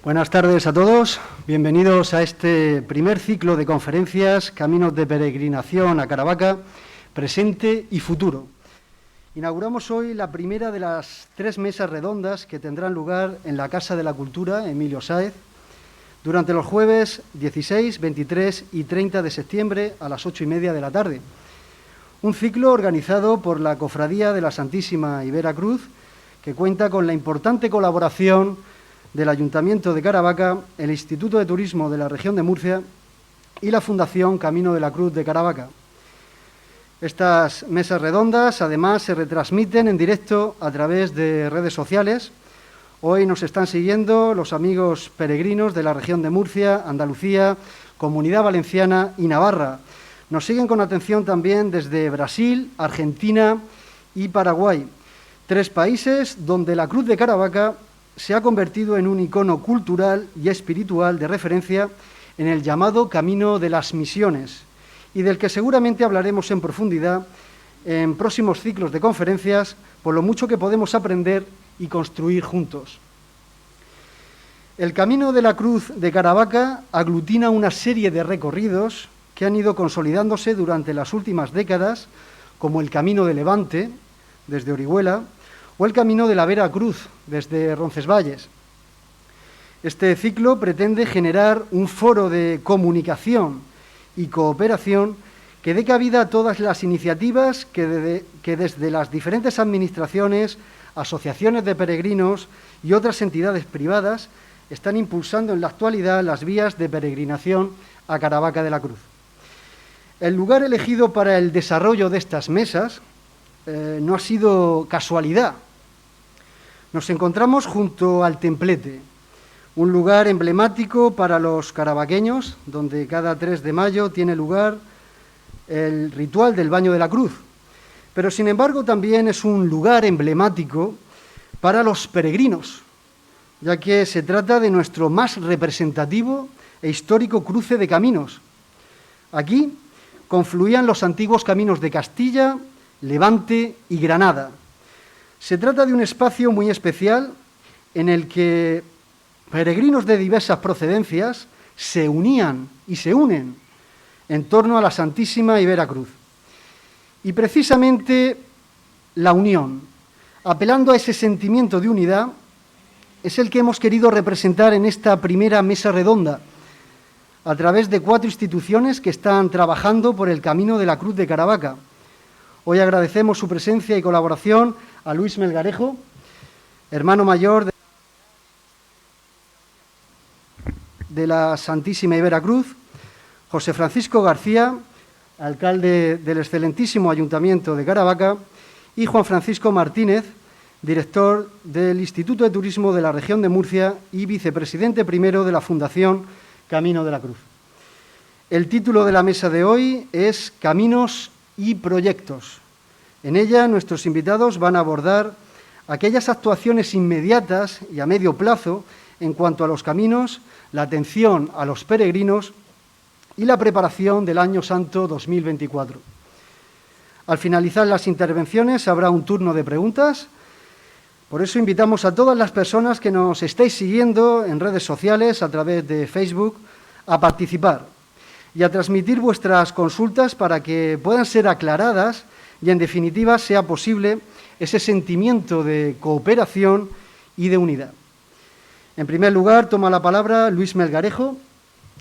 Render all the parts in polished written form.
Buenas tardes a todos, bienvenidos a este primer ciclo de conferencias Caminos de Peregrinación a Caravaca, presente y futuro. Inauguramos hoy la primera de las 3 mesas redondas que tendrán lugar en la Casa de la Cultura, Emilio Sáez, durante los jueves 16, 23 y 30 de septiembre a las 8:30 de la tarde. Un ciclo organizado por la Cofradía de la Santísima y Vera Cruz, que cuenta con la importante colaboración del Ayuntamiento de Caravaca, el Instituto de Turismo de la Región de Murcia y la Fundación Camino de la Cruz de Caravaca. Estas mesas redondas, además, se retransmiten en directo a través de redes sociales. Hoy nos están siguiendo los amigos peregrinos de la región de Murcia, Andalucía, Comunidad Valenciana y Navarra. Nos siguen con atención también desde Brasil, Argentina y Paraguay, 3 países donde la Cruz de Caravaca se ha convertido en un icono cultural y espiritual de referencia en el llamado Camino de las Misiones, y del que seguramente hablaremos en profundidad en próximos ciclos de conferencias, por lo mucho que podemos aprender y construir juntos. El Camino de la Cruz de Caravaca aglutina una serie de recorridos que han ido consolidándose durante las últimas décadas, como el Camino de Levante, desde Orihuela, o el Camino de la Vera Cruz, desde Roncesvalles. Este ciclo pretende generar un foro de comunicación y cooperación que dé cabida a todas las iniciativas que desde las diferentes administraciones, asociaciones de peregrinos y otras entidades privadas están impulsando en la actualidad las vías de peregrinación a Caravaca de la Cruz. El lugar elegido para el desarrollo de estas mesas no ha sido casualidad. Nos encontramos junto al Templete, un lugar emblemático para los caravaqueños, donde cada 3 de mayo tiene lugar el ritual del Baño de la Cruz. Pero, sin embargo, también es un lugar emblemático para los peregrinos, ya que se trata de nuestro más representativo e histórico cruce de caminos. Aquí confluían los antiguos caminos de Castilla, Levante y Granada. Se trata de un espacio muy especial en el que peregrinos de diversas procedencias se unían y se unen en torno a la Santísima y Vera Cruz. Y precisamente la unión, apelando a ese sentimiento de unidad, es el que hemos querido representar en esta primera mesa redonda, a través de 4 instituciones que están trabajando por el Camino de la Cruz de Caravaca. Hoy agradecemos su presencia y colaboración a Luis Melgarejo, hermano mayor de la Santísima y Vera Cruz, José Francisco García, alcalde del excelentísimo Ayuntamiento de Caravaca, y Juan Francisco Martínez, director del Instituto de Turismo de la Región de Murcia y vicepresidente primero de la Fundación Camino de la Cruz. El título de la mesa de hoy es Caminos y Proyectos. En ella, nuestros invitados van a abordar aquellas actuaciones inmediatas y a medio plazo en cuanto a los caminos, la atención a los peregrinos y la preparación del Año Santo 2024. Al finalizar las intervenciones habrá un turno de preguntas. Por eso invitamos a todas las personas que nos estáis siguiendo en redes sociales, a través de Facebook, a participar y a transmitir vuestras consultas para que puedan ser aclaradas y, en definitiva, sea posible ese sentimiento de cooperación y de unidad. En primer lugar, toma la palabra Luis Melgarejo,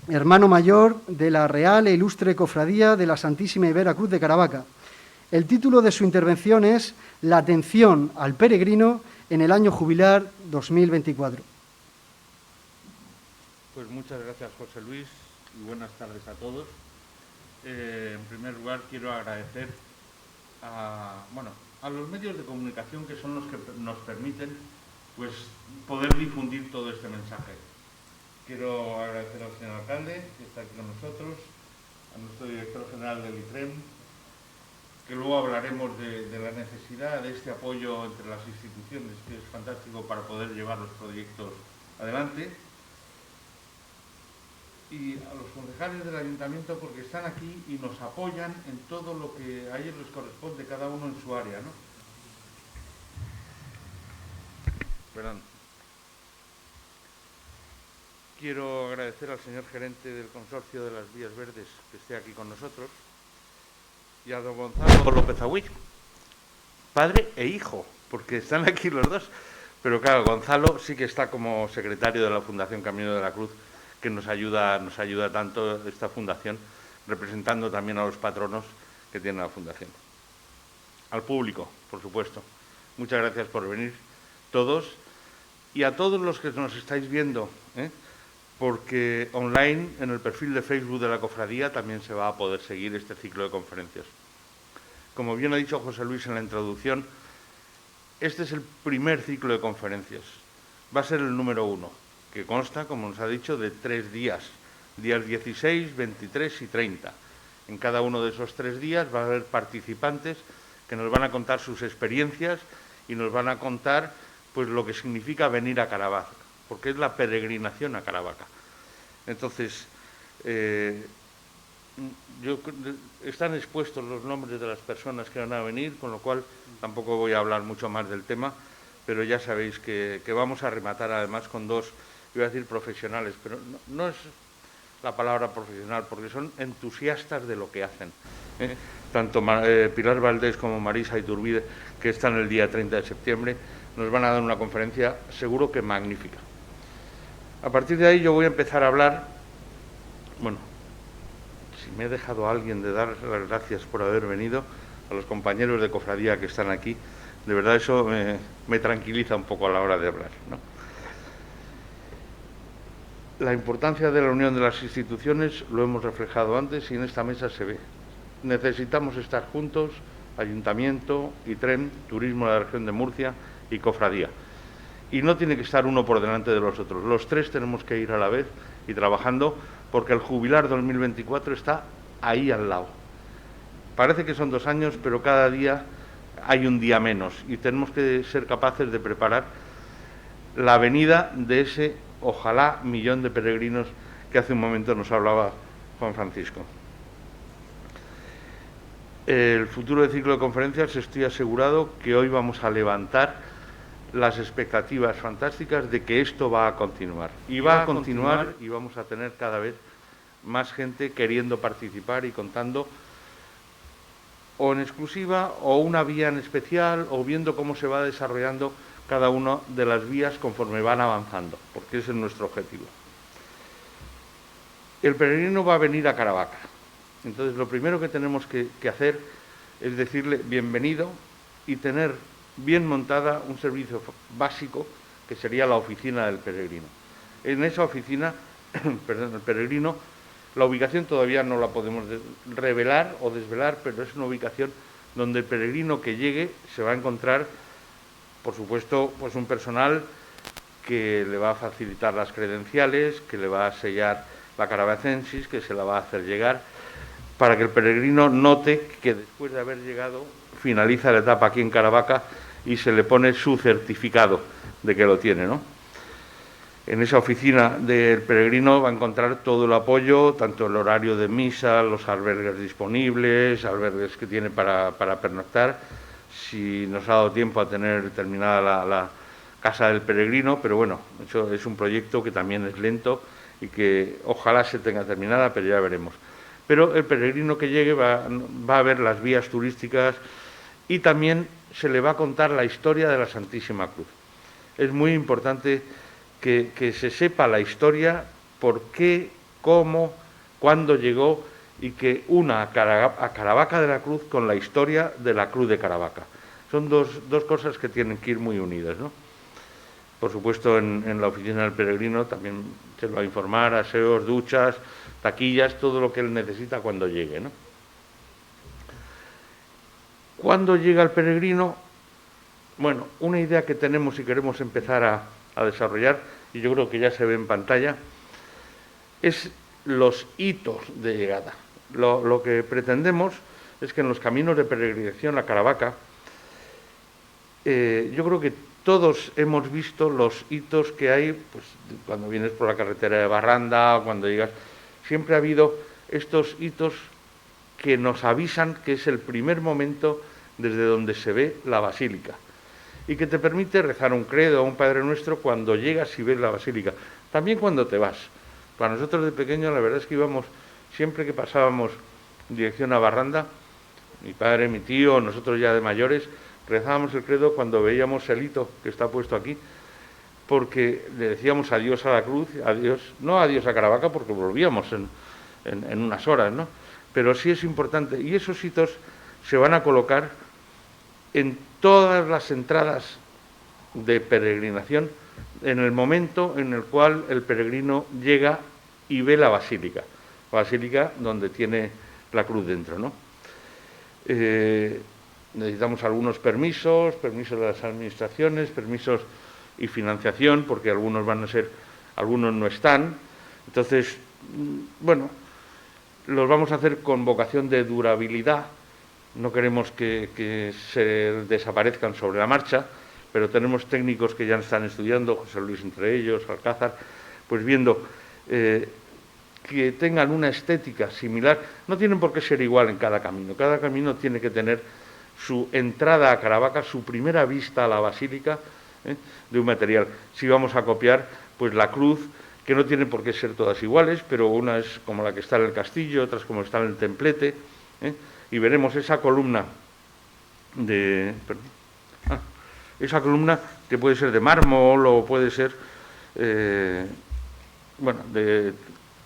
hermano mayor de la Real e Ilustre Cofradía de la Santísima y Vera Cruz de Caravaca. El título de su intervención es La atención al peregrino en el año jubilar 2024. Pues muchas gracias, José Luis, y buenas tardes a todos. En primer lugar, quiero agradecer a los medios de comunicación, que son los que nos permiten pues poder difundir todo este mensaje. Quiero agradecer al señor alcalde, que está aquí con nosotros, a nuestro director general del ITREM, que luego hablaremos de la necesidad de este apoyo entre las instituciones, que es fantástico para poder llevar los proyectos adelante, y a los concejales del ayuntamiento, porque están aquí y nos apoyan en todo lo que a ellos les corresponde, cada uno en su área, ¿no? Perdón. Quiero agradecer al señor gerente del Consorcio de las Vías Verdes que esté aquí con nosotros y a don Gonzalo López Agüí, padre e hijo, porque están aquí los dos. Pero claro, Gonzalo sí que está como secretario de la Fundación Camino de la Cruz, que nos ayuda tanto esta fundación, representando también a los patronos que tiene la fundación. Al público, por supuesto. Muchas gracias por venir todos y a todos los que nos estáis viendo, porque online, en el perfil de Facebook de la Cofradía, también se va a poder seguir este ciclo de conferencias. Como bien ha dicho José Luis en la introducción, este es el primer ciclo de conferencias. Va a ser el número 1, que consta, como nos ha dicho, de 3 días. Días 16, 23 y 30. En cada uno de esos 3 días va a haber participantes que nos van a contar sus experiencias y nos van a contar pues lo que significa venir a Caravaca, porque es la peregrinación a Caravaca. Entonces, están expuestos los nombres de las personas que van a venir, con lo cual tampoco voy a hablar mucho más del tema, pero ya sabéis que vamos a rematar además con 2, iba a decir profesionales, pero no es la palabra profesional, porque son entusiastas de lo que hacen. Tanto Pilar Valdés como Marisa Iturbide, que están el día 30 de septiembre, nos van a dar una conferencia seguro que magnífica. A partir de ahí yo voy a empezar a hablar, bueno, si me he dejado a alguien de dar las gracias por haber venido, a los compañeros de cofradía que están aquí, de verdad eso me tranquiliza un poco a la hora de hablar, ¿no? La importancia de la unión de las instituciones lo hemos reflejado antes y en esta mesa se ve. Necesitamos estar juntos, Ayuntamiento, ITREN, Turismo de la Región de Murcia y Cofradía. Y no tiene que estar uno por delante de los otros. Los 3 tenemos que ir a la vez y trabajando porque el jubilar 2024 está ahí al lado. Parece que son 2 años, pero cada día hay un día menos y tenemos que ser capaces de preparar la venida de ese, ojalá, 1.000.000 de peregrinos que hace un momento nos hablaba Juan Francisco. El futuro del ciclo de conferencias, estoy asegurado que hoy vamos a levantar las expectativas fantásticas de que esto va a continuar. Y va a continuar y vamos a tener cada vez más gente queriendo participar y contando o en exclusiva o una vía en especial o viendo cómo se va desarrollando cada una de las vías conforme van avanzando, porque ese es nuestro objetivo. El peregrino va a venir a Caravaca. Entonces, lo primero que tenemos que hacer es decirle bienvenido y tener bien montada un servicio básico que sería la oficina del peregrino. En esa oficina, perdón, el peregrino, la ubicación todavía no la podemos revelar o desvelar, pero es una ubicación donde el peregrino que llegue se va a encontrar, por supuesto, pues un personal que le va a facilitar las credenciales, que le va a sellar la caravacensis, que se la va a hacer llegar, para que el peregrino note que después de haber llegado finaliza la etapa aquí en Caravaca y se le pone su certificado de que lo tiene, ¿no? En esa oficina del peregrino va a encontrar todo el apoyo, tanto el horario de misa, los albergues disponibles, albergues que tiene para pernoctar, si nos ha dado tiempo a tener terminada la casa del peregrino, pero bueno, eso es un proyecto que también es lento y que ojalá se tenga terminada, pero ya veremos. Pero el peregrino que llegue va a ver las vías turísticas y también se le va a contar la historia de la Santísima Cruz. Es muy importante que se sepa la historia, por qué, cómo, cuándo llegó y que una a Caravaca de la Cruz con la historia de la Cruz de Caravaca. Son dos cosas que tienen que ir muy unidas, ¿no? Por supuesto, en la oficina del peregrino también se le va a informar, aseos, duchas, taquillas, todo lo que él necesita cuando llegue, ¿no? ¿Cuándo llega el peregrino? Bueno, una idea que tenemos y queremos empezar a desarrollar, y yo creo que ya se ve en pantalla, es los hitos de llegada. Lo que pretendemos es que en los caminos de peregrinación a Caravaca, yo creo que todos hemos visto los hitos que hay, pues, cuando vienes por la carretera de Barranda o cuando llegas, siempre ha habido estos hitos que nos avisan que es el primer momento desde donde se ve la basílica y que te permite rezar un credo o un Padre Nuestro cuando llegas y ves la basílica. También cuando te vas. Para nosotros de pequeños la verdad es que íbamos, siempre que pasábamos en dirección a Barranda, mi padre, mi tío, nosotros ya de mayores, rezábamos el credo cuando veíamos el hito que está puesto aquí, porque le decíamos adiós a la cruz, adiós, no adiós a Caravaca, porque volvíamos en unas horas, ¿no? Pero sí es importante, y esos hitos se van a colocar en todas las entradas de peregrinación en el momento en el cual el peregrino llega y ve la basílica donde tiene la cruz dentro, ¿no? Necesitamos algunos permisos de las administraciones, permisos y financiación, porque algunos no están. Entonces, bueno, los vamos a hacer con vocación de durabilidad. No queremos que se desaparezcan sobre la marcha, pero tenemos técnicos que ya están estudiando, José Luis entre ellos, Alcázar, pues viendo que tengan una estética similar. No tienen por qué ser igual en cada camino tiene que tener su entrada a Caravaca, su primera vista a la basílica, de un material. Si vamos a copiar, pues la cruz, que no tienen por qué ser todas iguales, pero una es como la que está en el castillo, otras como está en el templete, y veremos esa columna esa columna que puede ser de mármol o puede ser de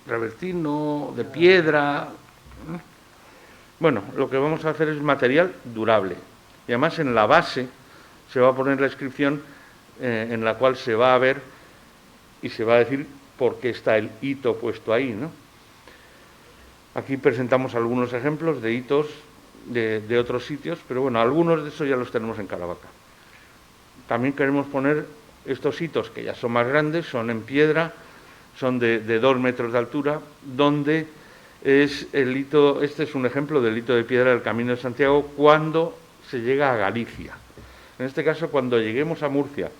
travertino, de piedra. Bueno, lo que vamos a hacer es material durable. Y además en la base se va a poner la inscripción en la cual se va a ver y se va a decir por qué está el hito puesto ahí, ¿no? Aquí presentamos algunos ejemplos de hitos de otros sitios, pero bueno, algunos de esos ya los tenemos en Caravaca. También queremos poner estos hitos que ya son más grandes, son en piedra, son de 2 metros de altura, donde es el hito, este es un ejemplo del hito de piedra del Camino de Santiago cuando se llega a Galicia. En este caso, cuando lleguemos a Murcia,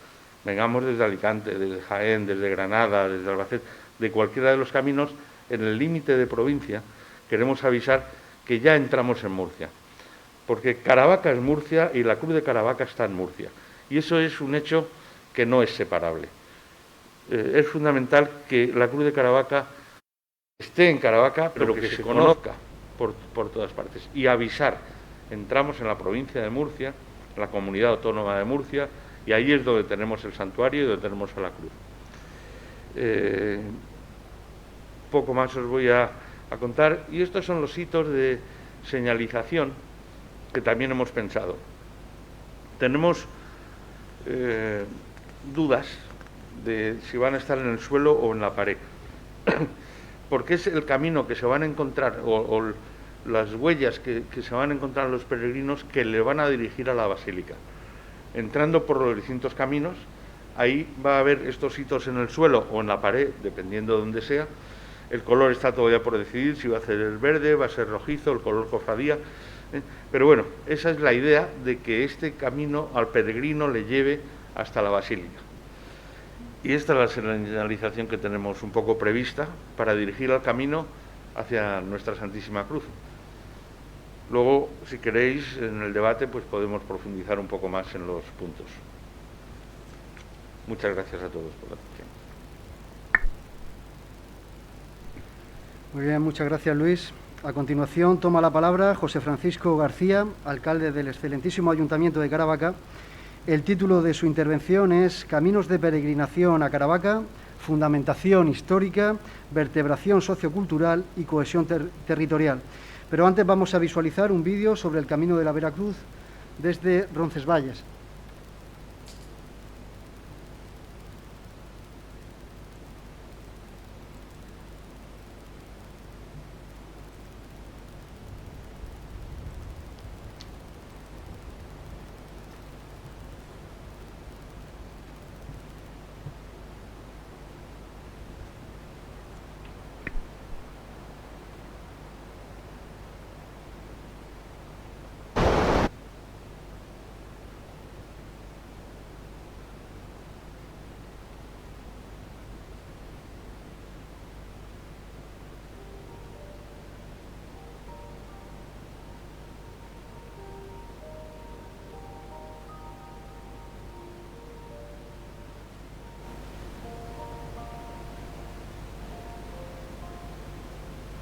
vengamos desde Alicante, desde Jaén, desde Granada, desde Albacete, de cualquiera de los caminos, en el límite de provincia, queremos avisar que ya entramos en Murcia, porque Caravaca es Murcia y la cruz de Caravaca está en Murcia. Y eso es un hecho que no es separable. Es fundamental que la cruz de Caravaca esté en Caravaca, pero que se conozca por todas partes. Y avisar, entramos en la provincia de Murcia, en la comunidad autónoma de Murcia, y ahí es donde tenemos el santuario y donde tenemos a la cruz. Poco más os voy a contar. Y estos son los hitos de señalización que también hemos pensado. Tenemos dudas de si van a estar en el suelo o en la pared, porque es el camino que se van a encontrar o las huellas que se van a encontrar los peregrinos que le van a dirigir a la basílica. Entrando por los distintos caminos, ahí va a haber estos hitos en el suelo o en la pared, dependiendo de donde sea. El color está todavía por decidir, si va a ser el verde, va a ser rojizo, el color cofradía. Pero bueno, esa es la idea de que este camino al peregrino le lleve hasta la basílica. Y esta es la señalización que tenemos un poco prevista para dirigir el camino hacia nuestra Santísima Cruz. Luego, si queréis, en el debate pues podemos profundizar un poco más en los puntos. Muchas gracias a todos por la atención. Muy bien, muchas gracias, Luis. A continuación toma la palabra José Francisco García, alcalde del excelentísimo Ayuntamiento de Caravaca. El título de su intervención es Caminos de peregrinación a Caravaca, fundamentación histórica, vertebración sociocultural y cohesión territorial. Pero antes vamos a visualizar un vídeo sobre el Camino de la Veracruz desde Roncesvalles.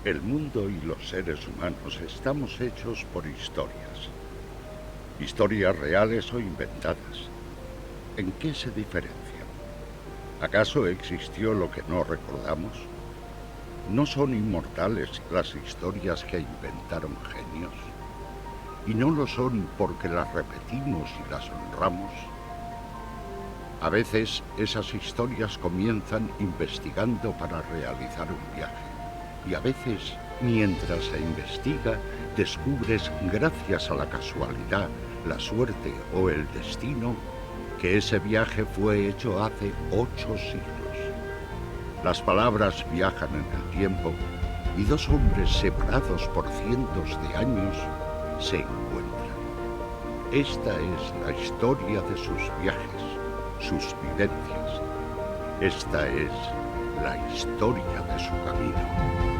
El mundo y los seres humanos estamos hechos por historias. Historias reales o inventadas. ¿En qué se diferencian? ¿Acaso existió lo que no recordamos? ¿No son inmortales las historias que inventaron genios? ¿Y no lo son porque las repetimos y las honramos? A veces esas historias comienzan investigando para realizar un viaje. Y a veces, mientras se investiga, descubres, gracias a la casualidad, la suerte o el destino, que ese viaje fue hecho hace 8 siglos. Las palabras viajan en el tiempo y dos hombres separados por cientos de años se encuentran. Esta es la historia de sus viajes, sus vivencias. Esta es la historia de su camino.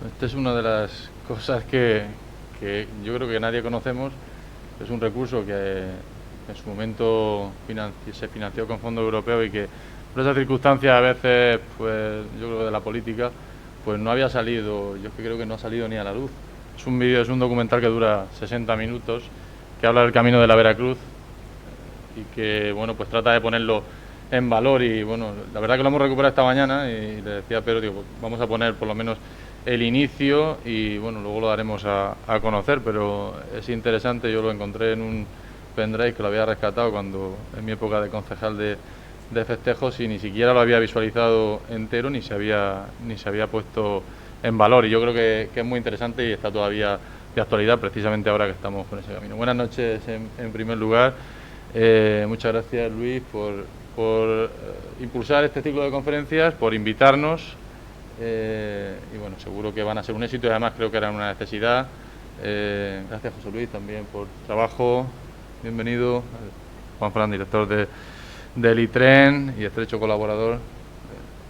Esta es una de las cosas que yo creo que nadie conocemos. Es un recurso que en su momento se financió con fondos europeos y que por esas circunstancias a veces, pues yo creo que de la política, pues no había salido, yo creo que no ha salido ni a la luz. Es un documental que dura 60 minutos, que habla del camino de la Veracruz y que, bueno, pues trata de ponerlo en valor y, bueno, la verdad que lo hemos recuperado esta mañana y le decía a Pedro, digo, pues vamos a poner por lo menos el inicio y, bueno, luego lo daremos a conocer, pero es interesante. Yo lo encontré en un pendrive que lo había rescatado cuando en mi época de concejal de festejos y ni siquiera lo había visualizado entero ni se había puesto en valor, y yo creo que es muy interesante y está todavía de actualidad precisamente ahora que estamos con ese camino. Buenas noches en primer lugar. Muchas gracias, Luis, por impulsar este ciclo de conferencias, por invitarnos. Y bueno, seguro que van a ser un éxito y además creo que era una necesidad. Gracias, José Luis, también por trabajo. Bienvenido. Juan Fran, director del ITREN y estrecho colaborador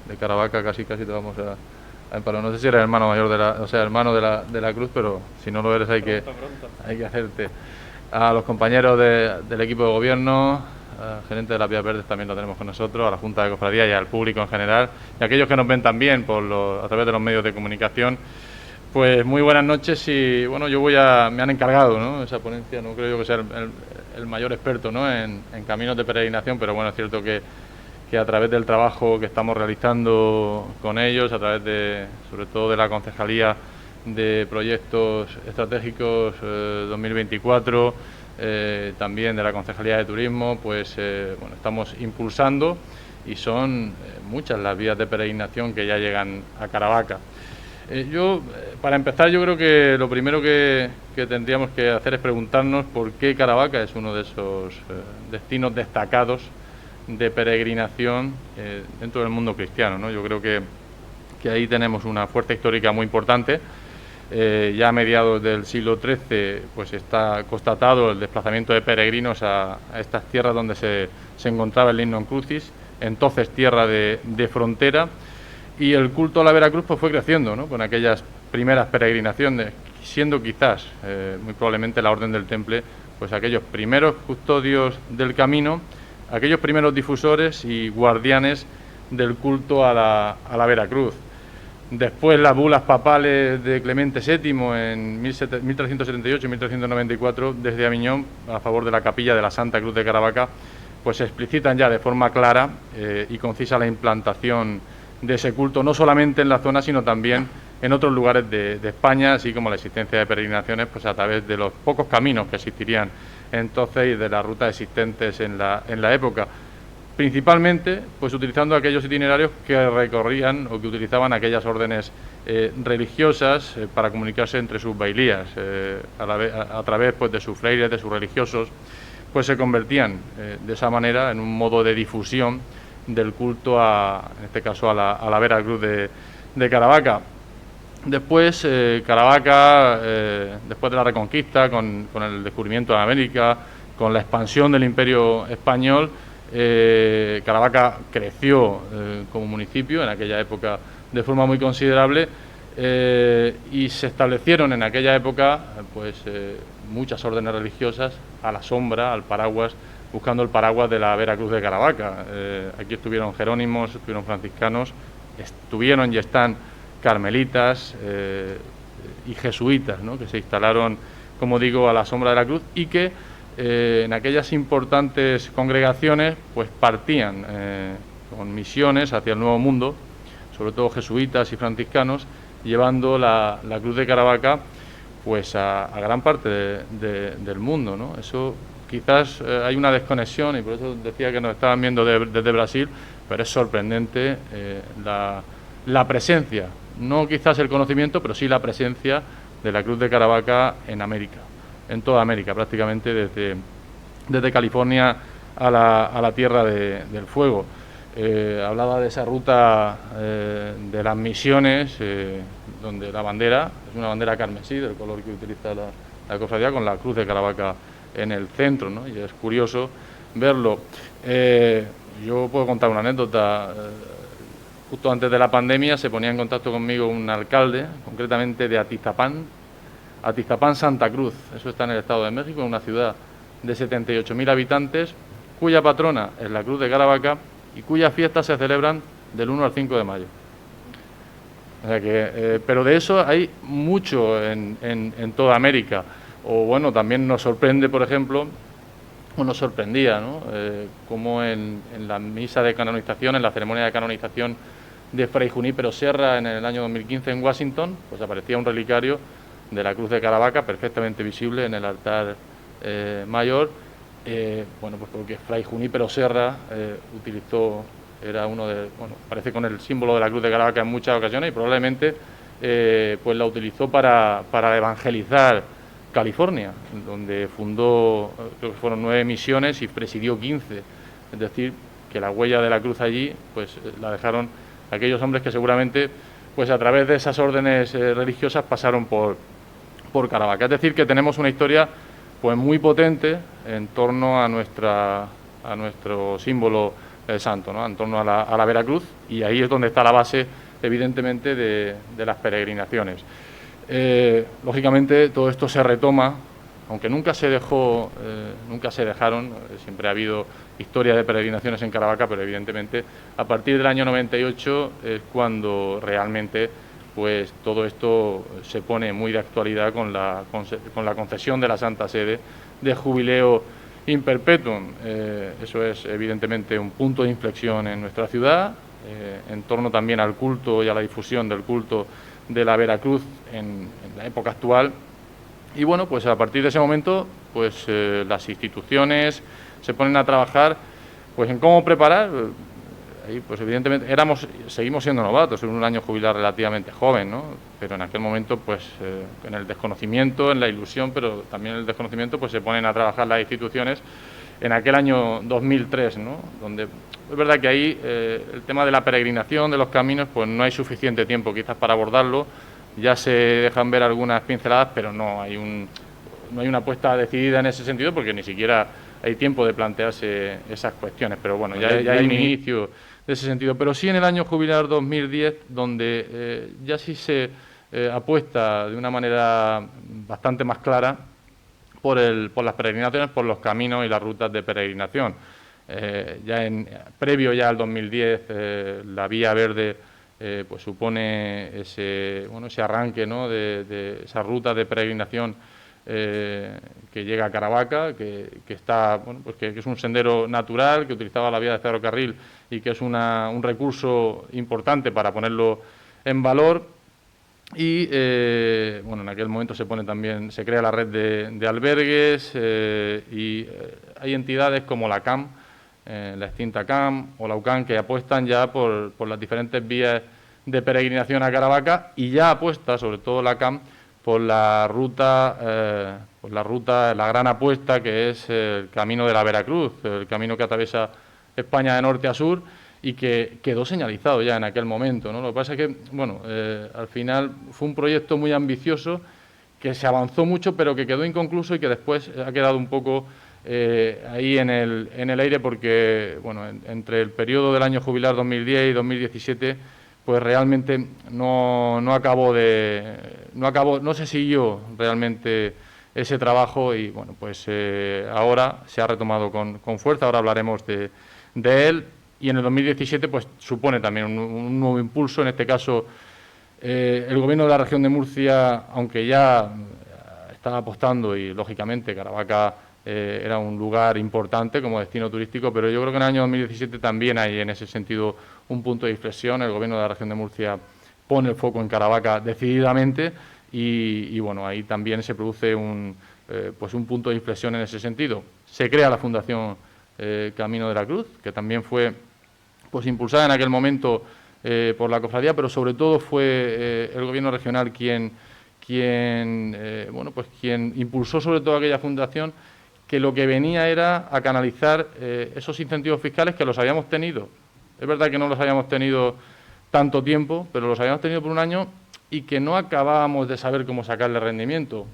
de Caravaca. Casi te vamos a empalar. No sé si eres hermano mayor hermano de la Cruz, pero si no lo eres hay que hacerte. A los compañeros del equipo de gobierno, al gerente de las Vías Verdes también lo tenemos con nosotros, a la Junta de Cofradía y al público en general, y a aquellos que nos ven también a través de los medios de comunicación. Pues muy buenas noches y, bueno, me han encargado, ¿no?, esa ponencia. No creo yo que sea el mayor experto, ¿no?, en caminos de peregrinación, pero bueno, es cierto que a través del trabajo que estamos realizando con ellos, a través sobre todo de la Concejalía de Proyectos Estratégicos 2024, también de la Concejalía de Turismo, pues bueno, estamos impulsando y son muchas las vías de peregrinación que ya llegan a Caravaca. Para empezar, yo creo que lo primero que tendríamos que hacer es preguntarnos por qué Caravaca es uno de esos destinos destacados de peregrinación dentro del mundo cristiano, ¿no? Yo creo que ahí tenemos una fuerza histórica muy importante. Ya a mediados del siglo XIII pues está constatado el desplazamiento de peregrinos a estas tierras donde se encontraba el Lignum Crucis, entonces tierra de frontera, y el culto a la Veracruz pues fue creciendo, ¿no?, con aquellas primeras peregrinaciones, siendo quizás muy probablemente la Orden del Temple pues aquellos primeros custodios del camino, aquellos primeros difusores y guardianes del culto a la Veracruz. Después las bulas papales de Clemente VII en 1378 y 1394 desde Aviñón a favor de la capilla de la Santa Cruz de Caravaca pues explicitan ya de forma clara y concisa la implantación de ese culto, no solamente en la zona sino también en otros lugares de España, así como la existencia de peregrinaciones pues a través de los pocos caminos que existirían entonces y de las rutas existentes en la época. Principalmente pues utilizando aquellos itinerarios que recorrían o que utilizaban aquellas órdenes religiosas para comunicarse entre sus bailías, a través pues de sus frailes, de sus religiosos, pues se convertían de esa manera en un modo de difusión del culto en este caso a la Veracruz de Caravaca. Después, Caravaca, después de la Reconquista, con el descubrimiento de América, con la expansión del Imperio Español, Caravaca creció como municipio en aquella época de forma muy considerable, y se establecieron en aquella época muchas órdenes religiosas a la sombra, al paraguas, buscando el paraguas de la Vera Cruz de Caravaca. Aquí estuvieron jerónimos, estuvieron franciscanos, estuvieron y están carmelitas y jesuitas, ¿no?, que se instalaron, como digo, a la sombra de la cruz, y que en aquellas importantes congregaciones pues partían con misiones hacia el Nuevo Mundo, sobre todo jesuitas y franciscanos, llevando la cruz de Caravaca pues a gran parte del mundo, ¿no? Eso quizás hay una desconexión, y por eso decía que nos estaban viendo desde Brasil, pero es sorprendente la presencia, no quizás el conocimiento, pero sí la presencia de la cruz de Caravaca en América, en toda América, prácticamente desde California a la Tierra del Fuego. Hablaba de esa ruta de las misiones, donde la bandera es una bandera carmesí, del color que utiliza la cofradía, con la cruz de Caravaca en el centro, ¿no? Y es curioso verlo. Yo puedo contar una anécdota. Justo antes de la pandemia se ponía en contacto conmigo un alcalde, concretamente de Atizapán Santa Cruz. Eso está en el Estado de México, en una ciudad de 78.000 habitantes, cuya patrona es la Cruz de Caravaca y cuyas fiestas se celebran del 1 al 5 de mayo. O sea que, pero de eso hay mucho en toda América. O bueno, también nos sorprende, por ejemplo, o nos sorprendía, ¿no?, como en la misa de canonización, en la ceremonia de canonización de Fray Junípero Serra en el año 2015 en Washington, pues aparecía un relicario de la Cruz de Caravaca perfectamente visible en el altar mayor, bueno, pues porque Fray Junípero Serra utilizó, era uno de, bueno, aparece con el símbolo de la Cruz de Caravaca en muchas ocasiones, y probablemente pues la utilizó para evangelizar California, donde fundó, creo que fueron 9 misiones y presidió 15, es decir, que la huella de la cruz allí pues la dejaron aquellos hombres que seguramente pues a través de esas órdenes religiosas pasaron por Caravaca. Es decir, que tenemos una historia pues muy potente en torno a nuestro símbolo santo, ¿no?, en torno a la Veracruz, y ahí es donde está la base, evidentemente, de las peregrinaciones. Lógicamente todo esto se retoma, aunque nunca se dejaron, siempre ha habido historia de peregrinaciones en Caravaca, pero evidentemente a partir del año 98 es cuando realmente pues todo esto se pone muy de actualidad con la concesión de la Santa Sede de jubileo in perpetuum. Eso es evidentemente un punto de inflexión en nuestra ciudad, en torno también al culto y a la difusión del culto de la Veracruz en la época actual. Y bueno, pues a partir de ese momento pues las instituciones se ponen a trabajar pues en cómo preparar. Ahí pues evidentemente seguimos siendo novatos, en un año jubilar relativamente joven, ¿no?, pero en aquel momento pues en el desconocimiento, en la ilusión, pero también en el desconocimiento, pues se ponen a trabajar las instituciones en aquel año 2003, ¿no?, donde es verdad que ahí el tema de la peregrinación, de los caminos, pues no hay suficiente tiempo quizás para abordarlo. Ya se dejan ver algunas pinceladas, pero no hay una apuesta decidida en ese sentido, porque ni siquiera hay tiempo de plantearse esas cuestiones. Pero bueno, ya hay un inicio de ese sentido. Pero sí en el año jubilar 2010, donde ya sí se apuesta de una manera bastante más clara por las peregrinaciones, por los caminos y las rutas de peregrinación. Previo ya al 2010, la Vía Verde pues supone ese arranque, ¿no?, de esa ruta de peregrinación que llega a Caravaca, que está, bueno, pues que es un sendero natural que utilizaba la vía de ferrocarril y que es un recurso importante para ponerlo en valor. Y bueno, en aquel momento se crea la red de albergues, y hay entidades como la CAM, la extinta CAM o la UCAM, que apuestan ya por las diferentes vías de peregrinación a Caravaca, y ya apuesta, sobre todo la CAM, por la gran apuesta que es el camino de la Veracruz, el camino que atraviesa España de norte a sur, y que quedó señalizado ya en aquel momento, ¿no? Lo que pasa es que, bueno, al final fue un proyecto muy ambicioso que se avanzó mucho, pero que quedó inconcluso y que después ha quedado un poco ahí en el aire porque, bueno, entre el periodo del año jubilar 2010 y 2017, pues realmente no se siguió realmente ese trabajo y, bueno, pues ahora se ha retomado con fuerza, ahora hablaremos de él. Y en el 2017 pues supone también un nuevo impulso, en este caso el Gobierno de la región de Murcia, aunque ya estaba apostando y lógicamente Caravaca era un lugar importante como destino turístico, pero yo creo que en el año 2017 también hay en ese sentido un punto de inflexión. El Gobierno de la región de Murcia pone el foco en Caravaca decididamente y bueno, ahí también se produce un punto de inflexión en ese sentido. Se crea la Fundación Camino de la Cruz, que también fue pues impulsada en aquel momento por la cofradía, pero sobre todo fue el Gobierno regional quien impulsó sobre todo aquella fundación, que lo que venía era a canalizar esos incentivos fiscales que los habíamos tenido. Es verdad que no los habíamos tenido tanto tiempo, pero los habíamos tenido por un año y que no acabábamos de saber cómo sacarle rendimiento.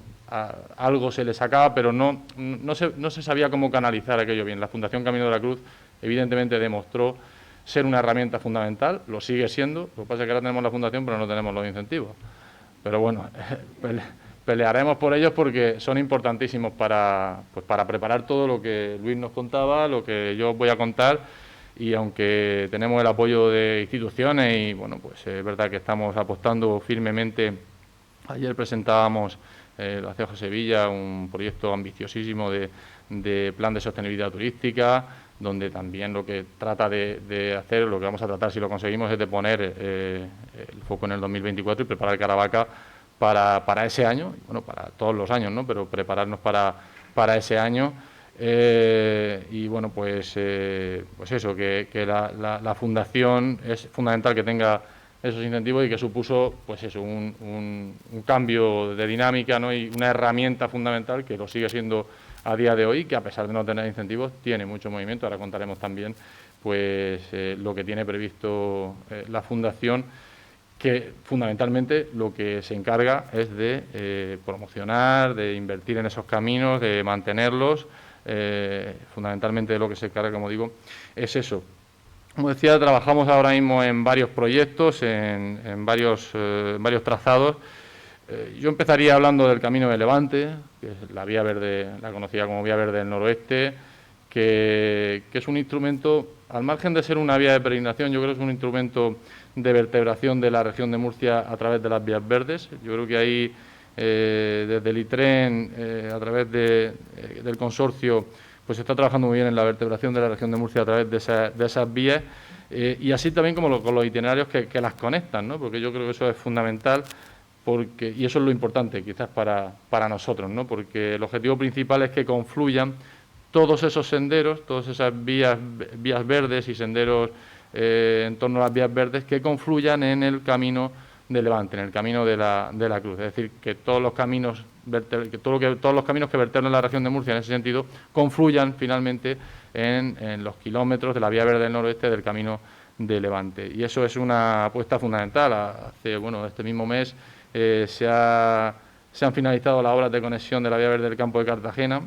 Algo se le sacaba, pero no se sabía cómo canalizar aquello bien. La Fundación Camino de la Cruz evidentemente demostró ser una herramienta fundamental, lo sigue siendo. Lo que pasa es que ahora tenemos la fundación, pero no tenemos los incentivos. Pero bueno, pelearemos por ellos porque son importantísimos para preparar todo lo que Luis nos contaba, lo que yo os voy a contar. Y aunque tenemos el apoyo de instituciones y bueno, pues es verdad que estamos apostando firmemente. Ayer presentábamos, lo hacía José Villa, un proyecto ambiciosísimo de plan de sostenibilidad turística, donde también lo que trata de hacer, lo que vamos a tratar si lo conseguimos, es de poner el foco en el 2024 y preparar Caravaca para ese año, bueno, para todos los años, ¿no? Pero prepararnos para ese año. Y bueno, pues eso, que la fundación es fundamental que tenga esos incentivos y que supuso pues eso, un cambio de dinámica, ¿no? Y una herramienta fundamental que lo sigue siendo a día de hoy, que a pesar de no tener incentivos tiene mucho movimiento. Ahora contaremos también pues lo que tiene previsto la fundación, que fundamentalmente lo que se encarga es de promocionar, de invertir en esos caminos, de mantenerlos. Fundamentalmente lo que se encarga, como digo, es eso. Como decía, trabajamos ahora mismo en varios proyectos, en varios trazados. Yo empezaría hablando del Camino de Levante, que es la vía verde, la conocida como vía verde del noroeste, que es un instrumento, al margen de ser una vía de peregrinación, yo creo que es un instrumento de vertebración de la región de Murcia a través de las vías verdes. Yo creo que ahí, desde el ITREN, a través del consorcio, pues se está trabajando muy bien en la vertebración de la región de Murcia a través de esas vías, y así también como con los itinerarios que las conectan, ¿no? Porque yo creo que eso es fundamental, y eso es lo importante quizás para nosotros, ¿no? Porque el objetivo principal es que confluyan todos esos senderos, todas esas vías verdes y senderos en torno a las vías verdes, que confluyan en el Camino de Levante, en el Camino de la Cruz. Es decir, que todos los caminos que vertebran la región de Murcia en ese sentido confluyan finalmente en los kilómetros de la vía verde del noroeste del Camino de Levante. Y eso es una apuesta fundamental. Este mismo mes se han finalizado las obras de conexión de la vía verde del campo de Cartagena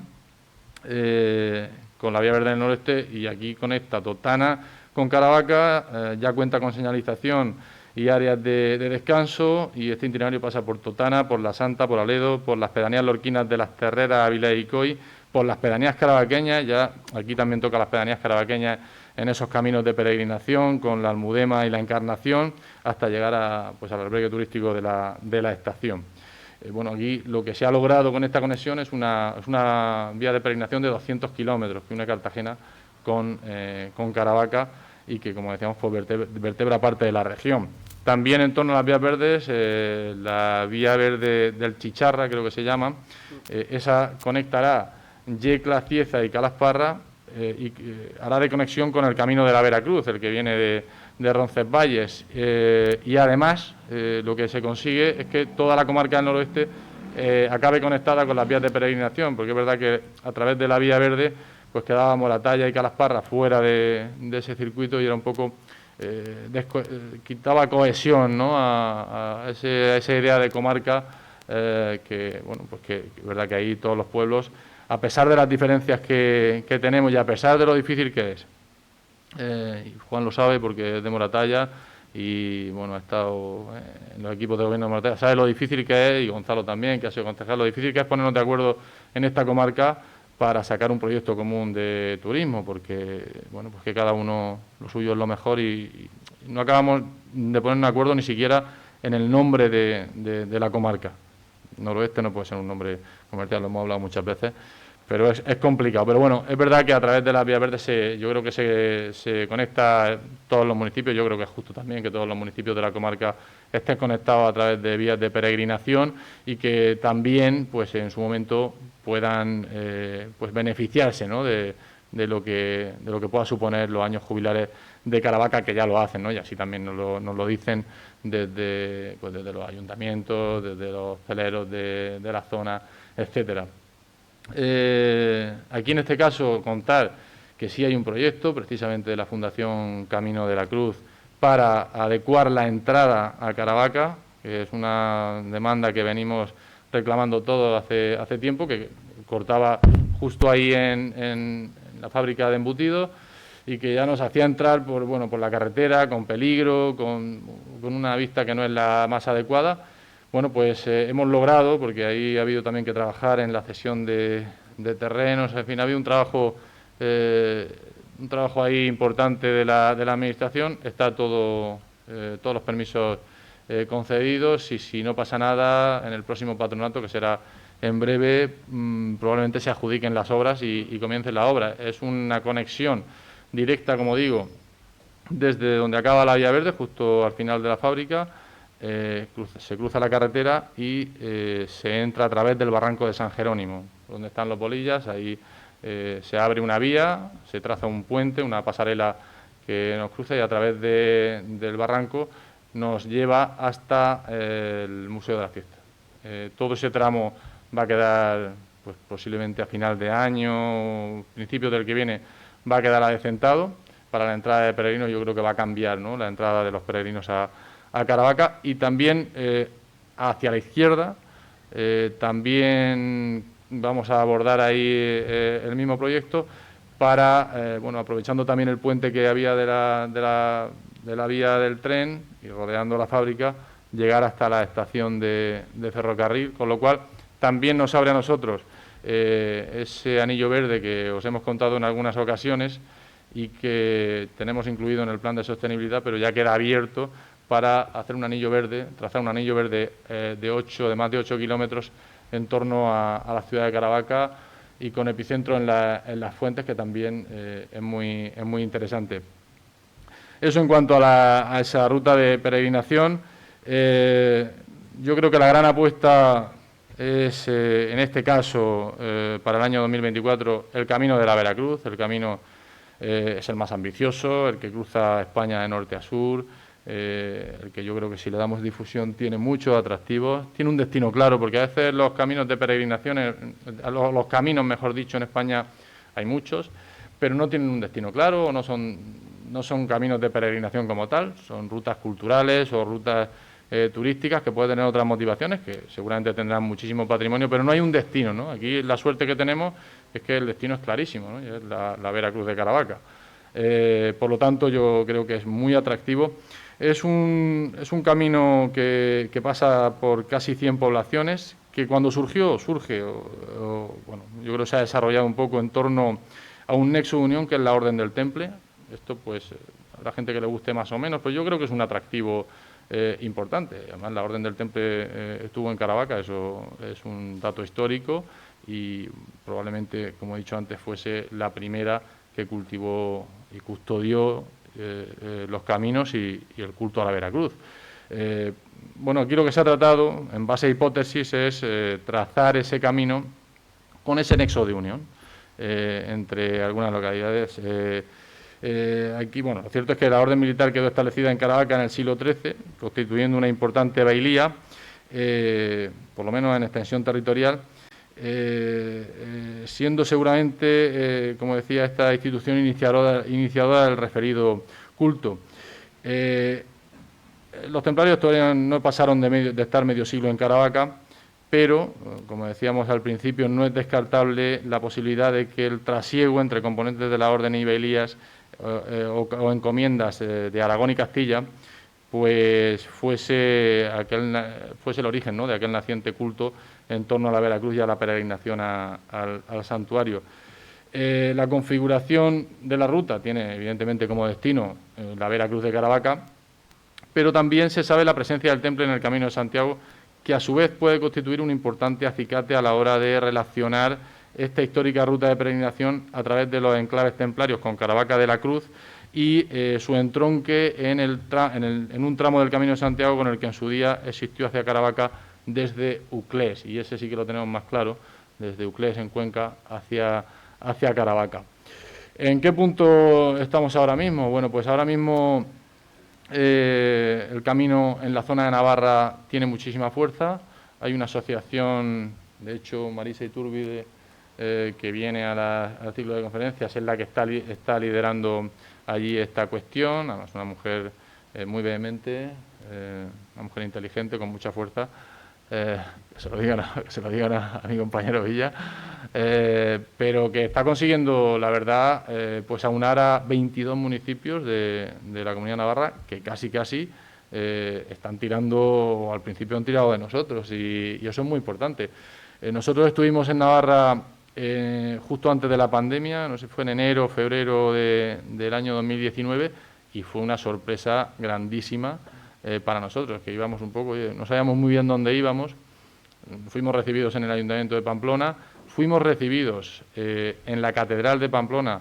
con la vía verde del noroeste, y aquí conecta Totana con Caravaca, ya cuenta con señalización y áreas de descanso, y este itinerario pasa por Totana, por La Santa, por Aledo, por las pedanías lorquinas de Las Terreras, Ávila y Coy, por las pedanías caravaqueñas. Ya aquí también toca las pedanías caravaqueñas en esos caminos de peregrinación con la Almudema y la Encarnación, hasta llegar al albergue turístico de la estación. Aquí lo que se ha logrado con esta conexión es una vía de peregrinación de 200 kilómetros que une Cartagena con Caravaca, y que, como decíamos, pues vertebra parte de la región. También en torno a las vías verdes, la vía verde del Chicharra, creo que se llama, esa conectará Yecla, Cieza y Calasparra, y hará de conexión con el Camino de la Veracruz, el que viene de Roncesvalles, y además lo que se consigue es que toda la comarca del noroeste acabe conectada con las vías de peregrinación, porque es verdad que a través de la vía verde pues quedaba Moratalla y Calasparra fuera de ese circuito y era un poco quitaba cohesión, ¿no?, a esa idea de comarca, que bueno, pues que es verdad que ahí todos los pueblos, a pesar de las diferencias que tenemos y a pesar de lo difícil que es, y Juan lo sabe porque es de Moratalla y bueno, ha estado en los equipos de gobierno de Moratalla, sabe lo difícil que es, y Gonzalo también, que ha sido concejal, lo difícil que es ponernos de acuerdo en esta comarca para sacar un proyecto común de turismo, porque bueno, pues que cada uno lo suyo es lo mejor y no acabamos de ponernos de acuerdo ni siquiera en el nombre de la comarca. Noroeste no puede ser un nombre comercial, lo hemos hablado muchas veces, pero es complicado. Pero bueno, es verdad que a través de las vías verdes yo creo que se conecta todos los municipios. Yo creo que es justo también que todos los municipios de la comarca estén conectados a través de vías de peregrinación y que también, pues en su momento, puedan pues beneficiarse, ¿no?, de lo que pueda suponer los años jubilares de Caravaca, que ya lo hacen, ¿no?, y así también nos lo dicen desde los ayuntamientos, desde los hosteleros de la zona, etcétera. Aquí en este caso contar que sí hay un proyecto precisamente de la Fundación Camino de la Cruz para adecuar la entrada a Caravaca, que es una demanda que venimos reclamando todo hace tiempo, que cortaba justo ahí en la fábrica de embutidos y que ya nos hacía entrar por la carretera con peligro, con una vista que no es la más adecuada. Bueno, pues hemos logrado, porque ahí ha habido también que trabajar en la cesión de terrenos, en fin, ha habido un trabajo ahí importante de la Administración, está todos los permisos concedidos y si no pasa nada, en el próximo patronato, que será en breve, probablemente se adjudiquen las obras y comiencen la obra. Es una conexión directa, como digo, desde donde acaba la vía verde, justo al final de la fábrica, se cruza la carretera y se entra a través del barranco de San Jerónimo, donde están los bolillas. Ahí se abre una vía, se traza un puente, una pasarela que nos cruza y a través del barranco nos lleva hasta el Museo de la Fiesta. Todo ese tramo va a quedar, pues posiblemente a final de año, principio del que viene, va a quedar adecentado para la entrada de peregrinos. Yo creo que va a cambiar, ¿no?, la entrada de los peregrinos a Caravaca y también hacia la izquierda también vamos a abordar ahí el mismo proyecto para, bueno, aprovechando también el puente que había de la vía del tren y rodeando la fábrica, llegar hasta la estación de ferrocarril, con lo cual también nos abre a nosotros ese anillo verde que os hemos contado en algunas ocasiones y que tenemos incluido en el plan de sostenibilidad, pero ya queda abierto para hacer un anillo verde, trazar un anillo verde de más de 8 kilómetros en torno a la ciudad de Caravaca y con epicentro en las Fuentes, que también es muy interesante. Eso en cuanto a esa ruta de peregrinación. Yo creo que la gran apuesta es, en este caso, para el año 2024, el Camino de la Veracruz. El camino es el más ambicioso, el que cruza España de norte a sur, el que yo creo que si le damos difusión tiene muchos atractivos, tiene un destino claro, porque a veces los caminos de peregrinaciones, los caminos, mejor dicho, en España hay muchos, pero no tienen un destino claro, o no son caminos de peregrinación como tal, son rutas culturales o rutas turísticas que pueden tener otras motivaciones, que seguramente tendrán muchísimo patrimonio, pero no hay un destino, ¿no? Aquí la suerte que tenemos es que el destino es clarísimo, ¿no? Y es la Veracruz de Caravaca. Por lo tanto, yo creo que es muy atractivo. Es un camino que pasa por casi 100 poblaciones, que cuando surge, bueno, yo creo que se ha desarrollado un poco en torno a un nexo de unión que es la Orden del Temple. Esto, pues, a la gente que le guste más o menos, pues yo creo que es un atractivo importante. Además, la Orden del Temple estuvo en Caravaca, eso es un dato histórico y probablemente, como he dicho antes, fuese la primera que cultivó y custodió los caminos y el culto a la Veracruz. Bueno, aquí lo que se ha tratado, en base a hipótesis, es trazar ese camino con ese nexo de unión entre algunas localidades. Aquí, bueno, lo cierto es que la orden militar quedó establecida en Caravaca en el siglo XIII, constituyendo una importante bailía, por lo menos en extensión territorial, siendo seguramente, como decía, esta institución iniciadora del referido culto. Los templarios todavía no pasaron de estar medio siglo en Caravaca, pero, como decíamos al principio, no es descartable la posibilidad de que el trasiego entre componentes de la orden y bailías o encomiendas de Aragón y Castilla pues fuese el origen, ¿no?, de aquel naciente culto en torno a la Veracruz y a la peregrinación al santuario. La configuración de la ruta tiene evidentemente como destino la Veracruz de Caravaca, pero también se sabe la presencia del temple en el Camino de Santiago, que a su vez puede constituir un importante acicate a la hora de relacionar esta histórica ruta de peregrinación a través de los enclaves templarios con Caravaca de la Cruz y su entronque en un tramo del Camino de Santiago con el que en su día existió hacia Caravaca desde Uclés, y ese sí que lo tenemos más claro, desde Uclés en Cuenca hacia Caravaca. ¿En qué punto estamos ahora mismo? Bueno, pues ahora mismo el camino en la zona de Navarra tiene muchísima fuerza. Hay una asociación, de hecho, Marisa Iturbide, que viene al ciclo de conferencias, es la que está liderando allí esta cuestión. Además, una mujer muy vehemente, una mujer inteligente, con mucha fuerza. Que se lo digan a mi compañero Villa, pero que está consiguiendo, la verdad, pues aunar a 22 municipios de la Comunidad de Navarra que casi están tirando, o al principio han tirado de nosotros, y eso es muy importante. Nosotros estuvimos en Navarra justo antes de la pandemia, no sé si fue en enero o febrero del año 2019, y fue una sorpresa grandísima para nosotros, que íbamos un poco, no sabíamos muy bien dónde íbamos. Fuimos recibidos en el Ayuntamiento de Pamplona, fuimos recibidos en la Catedral de Pamplona,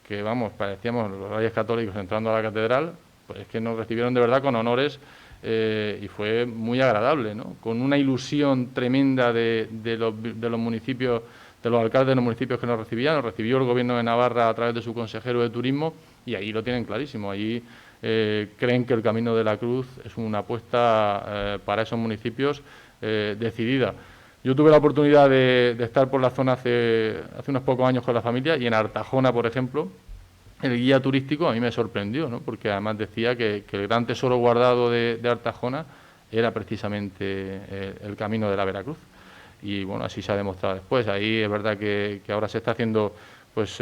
que vamos, parecíamos los Reyes Católicos entrando a la Catedral, pues es que nos recibieron de verdad con honores y fue muy agradable, ¿no? Con una ilusión tremenda de los municipios, de los alcaldes de los municipios que nos recibían. Nos recibió el Gobierno de Navarra a través de su consejero de Turismo, y ahí lo tienen clarísimo. Allí creen que el Camino de la Cruz es una apuesta para esos municipios decidida. Yo tuve la oportunidad de estar por la zona hace unos pocos años con la familia, y en Artajona, por ejemplo, el guía turístico a mí me sorprendió, ¿no?, porque además decía que el gran tesoro guardado de Artajona era precisamente el Camino de la Veracruz. Y bueno, así se ha demostrado después. Ahí es verdad que ahora se está haciendo pues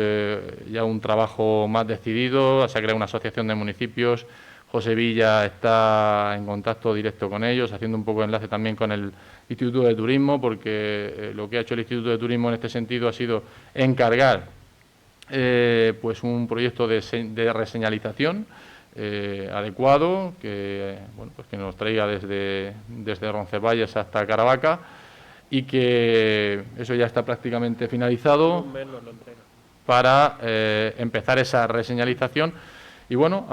ya un trabajo más decidido, se ha creado una asociación de municipios. José Villa está en contacto directo con ellos, haciendo un poco de enlace también con el Instituto de Turismo, porque lo que ha hecho el Instituto de Turismo en este sentido ha sido encargar pues un proyecto de reseñalización adecuado, que bueno, pues que nos traiga desde Roncesvalles hasta Caravaca, y que eso ya está prácticamente finalizado para empezar esa reseñalización. Y bueno,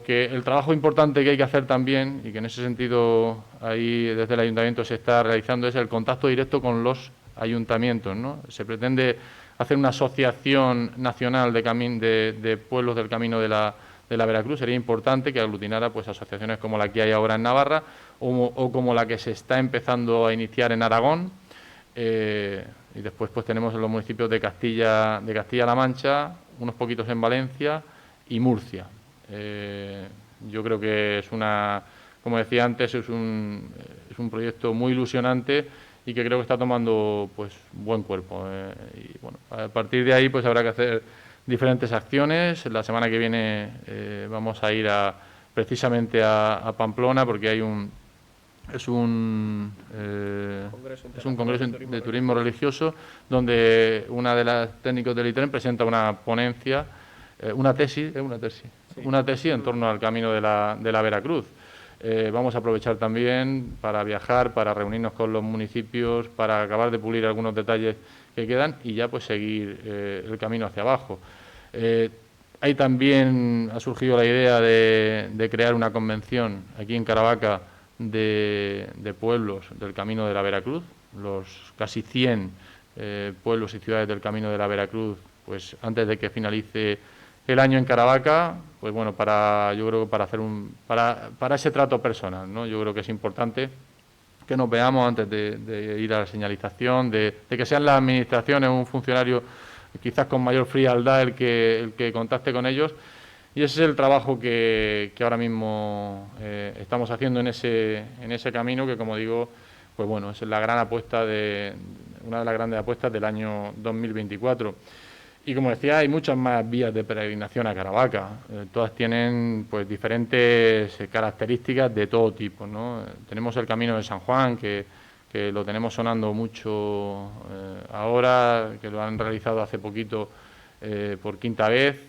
el trabajo importante que hay que hacer también, y que en ese sentido ahí desde el Ayuntamiento se está realizando, es el contacto directo con los ayuntamientos, ¿no? Se pretende hacer una asociación nacional de pueblos del Camino de la Veracruz. Sería importante que aglutinara pues asociaciones como la que hay ahora en Navarra o como la que se está empezando a iniciar en Aragón. Y después pues tenemos los municipios de Castilla-La Mancha, unos poquitos en Valencia y Murcia. Yo creo que es como decía antes, es un proyecto muy ilusionante y que creo que está tomando pues buen cuerpo. Y bueno, a partir de ahí pues habrá que hacer diferentes acciones. La semana que viene vamos a ir precisamente a Pamplona, porque hay un congreso de turismo religioso, donde una de las técnicos del ITREN presenta una ponencia, una tesis en torno al Camino de la Veracruz. Vamos a aprovechar también para viajar, para reunirnos con los municipios, para acabar de pulir algunos detalles que quedan y ya pues seguir el camino hacia abajo. Ahí también ha surgido la idea de crear una convención aquí en Caravaca de pueblos del Camino de la Veracruz, los casi 100 pueblos y ciudades del Camino de la Veracruz, pues antes de que finalice el año en Caravaca, pues bueno, yo creo que para hacer para ese trato personal, ¿no? Yo creo que es importante que nos veamos antes de ir a la señalización, de que sean las administraciones, un funcionario quizás con mayor frialdad el que contacte con ellos. Y ese es el trabajo que ahora mismo estamos haciendo en ese camino, que, como digo, pues bueno, es la gran apuesta una de las grandes apuestas del año 2024. Y como decía, hay muchas más vías de peregrinación a Caravaca. Todas tienen pues diferentes características de todo tipo, ¿no? Tenemos el Camino de San Juan, que lo tenemos sonando mucho ahora, que lo han realizado hace poquito por quinta vez,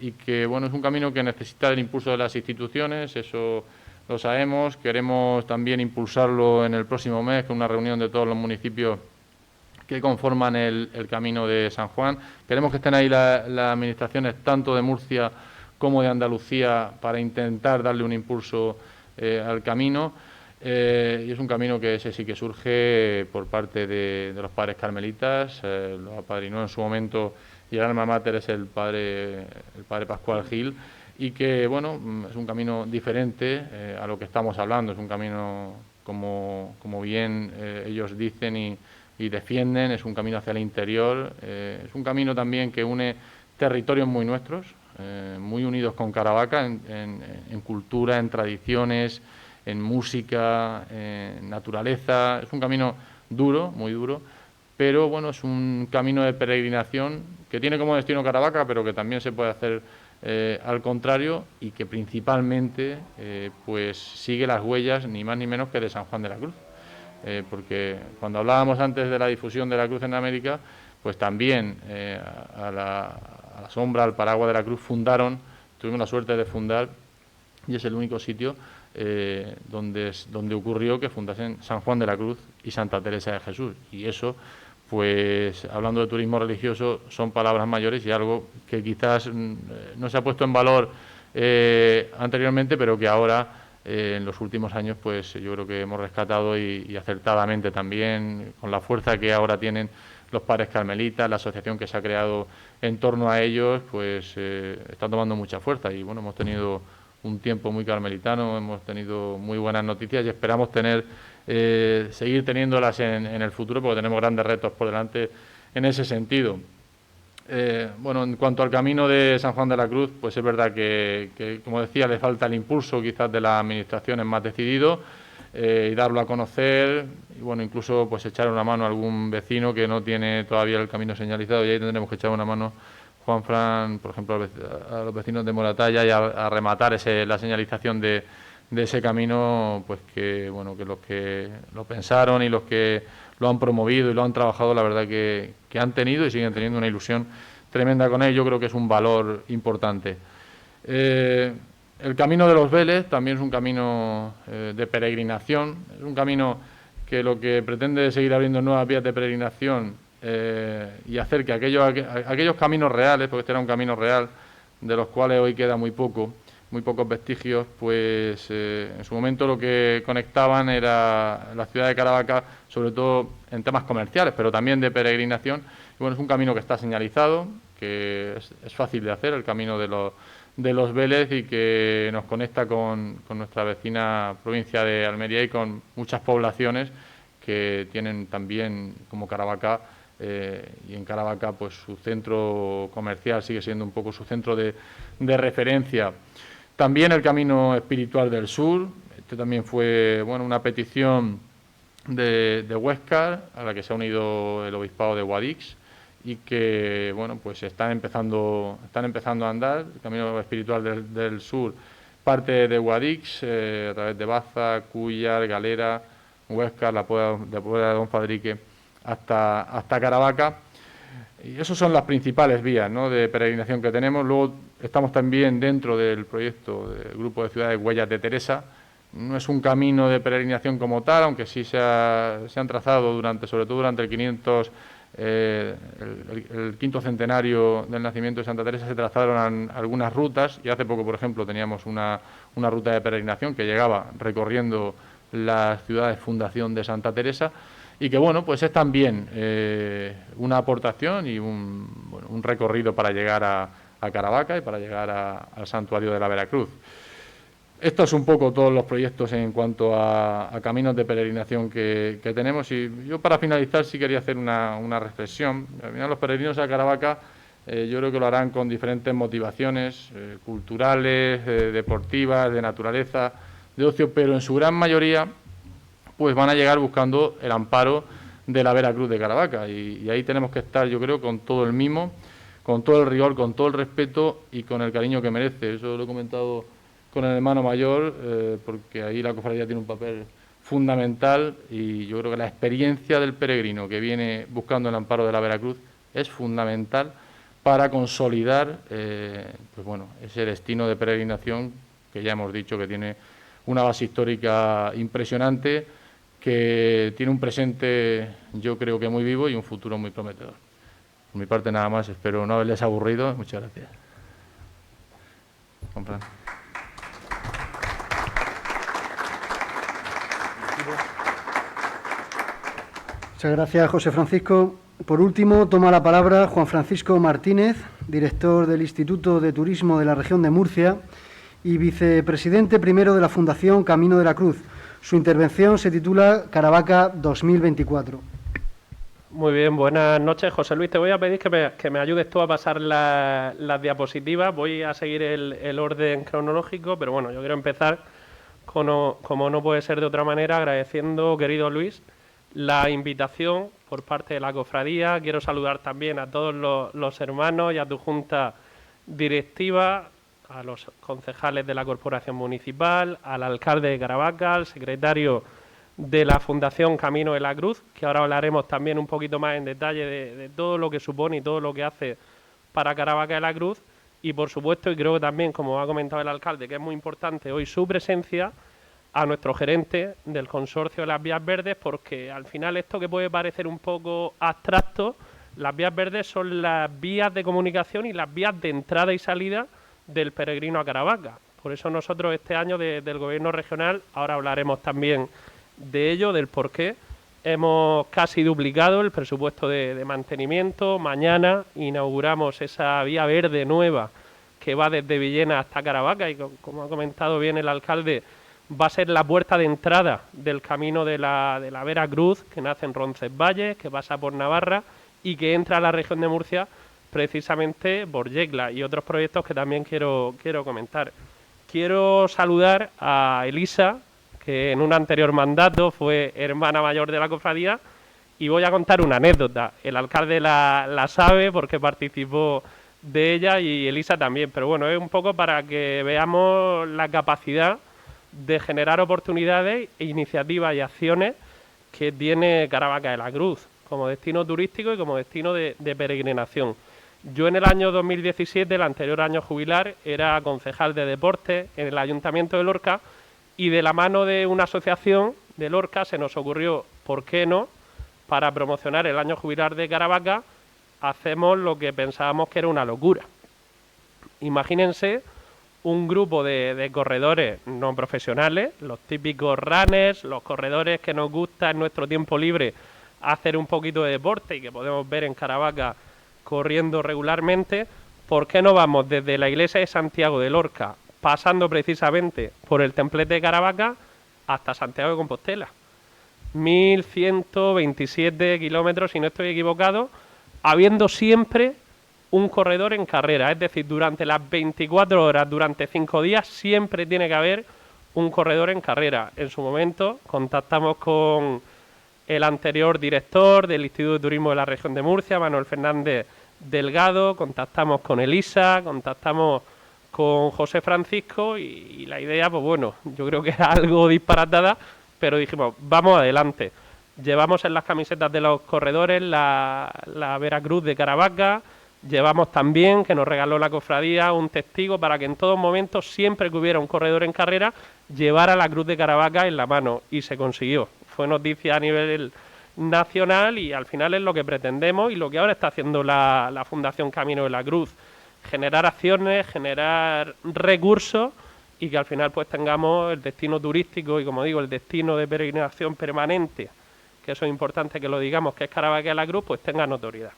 y que bueno, es un camino que necesita del impulso de las instituciones, eso lo sabemos. Queremos también impulsarlo en el próximo mes con una reunión de todos los municipios que conforman el Camino de San Juan. Queremos que estén ahí las administraciones tanto de Murcia como de Andalucía para intentar darle un impulso al camino. Y es un camino que ese sí que surge por parte de los padres carmelitas. Lo apadrinó en su momento, y el alma mater es el padre Pascual Gil, y que bueno, es un camino diferente a lo que estamos hablando. Es un camino, como bien ellos dicen y defienden, es un camino hacia el interior, es un camino también que une territorios muy nuestros, muy unidos con Caravaca en cultura, en tradiciones, en música, en naturaleza. Es un camino duro, muy duro, pero bueno, es un camino de peregrinación que tiene como destino Caravaca, pero que también se puede hacer al contrario, y que principalmente pues sigue las huellas ni más ni menos que de San Juan de la Cruz. Porque cuando hablábamos antes de la difusión de la cruz en América, pues también a la sombra, al paraguas de la cruz, tuvimos la suerte de fundar, y es el único sitio donde ocurrió que fundasen San Juan de la Cruz y Santa Teresa de Jesús. Y eso, pues hablando de turismo religioso, son palabras mayores y algo que quizás no se ha puesto en valor anteriormente, pero que ahora en los últimos años pues yo creo que hemos rescatado y acertadamente también, con la fuerza que ahora tienen los padres carmelitas, la asociación que se ha creado en torno a ellos, pues está tomando mucha fuerza. Y bueno, hemos tenido un tiempo muy carmelitano, hemos tenido muy buenas noticias y esperamos seguir teniéndolas en el futuro, porque tenemos grandes retos por delante en ese sentido. Bueno, en cuanto al camino de San Juan de la Cruz, pues es verdad que, como decía, le falta el impulso quizás de las administraciones más decidido, y darlo a conocer, y bueno, incluso pues echar una mano a algún vecino que no tiene todavía el camino señalizado, y ahí tendremos que echar una mano, Juanfran, por ejemplo, a los vecinos de Moratalla, y a rematar la señalización de ese camino, pues que bueno, que los que lo pensaron y los que lo han promovido y lo han trabajado, la verdad que han tenido y siguen teniendo una ilusión tremenda con él. Yo creo que es un valor importante. El camino de los Vélez también es un camino de peregrinación, es un camino que lo que pretende es seguir abriendo nuevas vías de peregrinación y hacer que aquellos caminos reales, porque este era un camino real, de los cuales hoy queda muy pocos vestigios, pues en su momento lo que conectaban era la ciudad de Caravaca, sobre todo en temas comerciales, pero también de peregrinación. Y bueno, es un camino que está señalizado, que es fácil de hacer, el camino de los Vélez, y que nos conecta con nuestra vecina provincia de Almería y con muchas poblaciones que tienen también, como Caravaca, y en Caravaca pues su centro comercial sigue siendo un poco su centro de referencia. También el camino espiritual del sur, este también fue bueno, una petición de Huéscar, a la que se ha unido el obispado de Guadix, y que bueno, pues están empezando a andar. El camino espiritual del sur parte de Guadix, a través de Baza, Cúllar, Galera, Huéscar, la Puebla de Don Fadrique, hasta Caravaca. Y esas son las principales vías, ¿no?, de peregrinación que tenemos. Luego estamos también dentro del proyecto del Grupo de Ciudades Huellas de Teresa. No es un camino de peregrinación como tal, aunque sí se han trazado sobre todo durante el quinto centenario del nacimiento de Santa Teresa, se trazaron algunas rutas, y hace poco, por ejemplo, teníamos una ruta de peregrinación que llegaba recorriendo las ciudades fundación de Santa Teresa, y que bueno, pues es también una aportación y un recorrido para llegar a Caravaca y para llegar al santuario de la Veracruz. Esto es un poco todos los proyectos en cuanto a caminos de peregrinación que tenemos. Y yo, para finalizar, sí quería hacer una reflexión. Al final, los peregrinos a Caravaca yo creo que lo harán con diferentes motivaciones culturales, deportivas, de naturaleza, de ocio, pero en su gran mayoría pues van a llegar buscando el amparo de la Vera Cruz de Caravaca. Y ahí tenemos que estar, yo creo, con todo el mimo, con todo el rigor, con todo el respeto y con el cariño que merece. Eso lo he comentado con el hermano mayor, porque ahí la cofradía tiene un papel fundamental, y yo creo que la experiencia del peregrino que viene buscando el amparo de la Veracruz es fundamental para consolidar pues bueno, ese destino de peregrinación que ya hemos dicho que tiene una base histórica impresionante, que tiene un presente yo creo que muy vivo y un futuro muy prometedor. Por mi parte nada más, espero no haberles aburrido. Muchas gracias. Compran. Muchas gracias, José Francisco. Por último, toma la palabra Juan Francisco Martínez, director del Instituto de Turismo de la región de Murcia y vicepresidente primero de la Fundación Camino de la Cruz. Su intervención se titula Caravaca 2024. Muy bien, buenas noches. José Luis, te voy a pedir que me ayudes tú a pasar las diapositivas. Voy a seguir el orden cronológico, pero bueno, yo quiero empezar, como no puede ser de otra manera, agradeciendo, querido Luis, la invitación por parte de la cofradía. Quiero saludar también a todos los hermanos y a tu junta directiva, a los concejales de la Corporación Municipal, al alcalde de Caravaca, al secretario de la Fundación Camino de la Cruz, que ahora hablaremos también un poquito más en detalle de todo lo que supone y todo lo que hace para Caravaca de la Cruz. Y por supuesto, y creo que también, como ha comentado el alcalde, que es muy importante hoy su presencia, a nuestro gerente del consorcio de las vías verdes, porque al final esto que puede parecer un poco abstracto, las vías verdes son las vías de comunicación y las vías de entrada y salida del peregrino a Caravaca. Por eso nosotros este año del Gobierno regional, ahora hablaremos también de ello, del por qué, hemos casi duplicado el presupuesto de mantenimiento. Mañana inauguramos esa vía verde nueva que va desde Villena hasta Caravaca y, como ha comentado bien el alcalde, va a ser la puerta de entrada del camino de la Vera Cruz, que nace en Roncesvalles, que pasa por Navarra y que entra a la región de Murcia precisamente por Yecla, y otros proyectos que también quiero comentar. Quiero saludar a Elisa, que en un anterior mandato fue hermana mayor de la cofradía, y voy a contar una anécdota. El alcalde la sabe porque participó de ella, y Elisa también, pero bueno, es un poco para que veamos la capacidad de generar oportunidades, iniciativas y acciones que tiene Caravaca de la Cruz como destino turístico y como destino de peregrinación. Yo en el año 2017, el anterior año jubilar, era concejal de deportes en el Ayuntamiento de Lorca, y de la mano de una asociación de Lorca se nos ocurrió, ¿por qué no?, para promocionar el año jubilar de Caravaca, hacemos lo que pensábamos que era una locura. Imagínense un grupo de corredores no profesionales, los típicos runners, los corredores que nos gusta en nuestro tiempo libre hacer un poquito de deporte y que podemos ver en Caravaca corriendo regularmente. ¿Por qué no vamos desde la iglesia de Santiago de Lorca, pasando precisamente por el templete de Caravaca, hasta Santiago de Compostela? 1.127 kilómetros, si no estoy equivocado, habiendo siempre un corredor en carrera, es decir, durante las 24 horas, durante 5 días, siempre tiene que haber un corredor en carrera. En su momento contactamos con el anterior director del Instituto de Turismo de la región de Murcia, Manuel Fernández Delgado, contactamos con Elisa, contactamos con José Francisco, y la idea, pues bueno, yo creo que era algo disparatada, pero dijimos, vamos adelante. Llevamos en las camisetas de los corredores la Vera Cruz de Caravaca. Llevamos también, que nos regaló la cofradía, un testigo para que en todo momento, siempre que hubiera un corredor en carrera, llevara la Cruz de Caravaca en la mano, y se consiguió. Fue noticia a nivel nacional, y al final es lo que pretendemos y lo que ahora está haciendo la Fundación Camino de la Cruz: generar acciones, generar recursos, y que al final pues tengamos el destino turístico y, como digo, el destino de peregrinación permanente, que eso es importante que lo digamos, que es Caravaca de la Cruz, pues tenga notoriedad.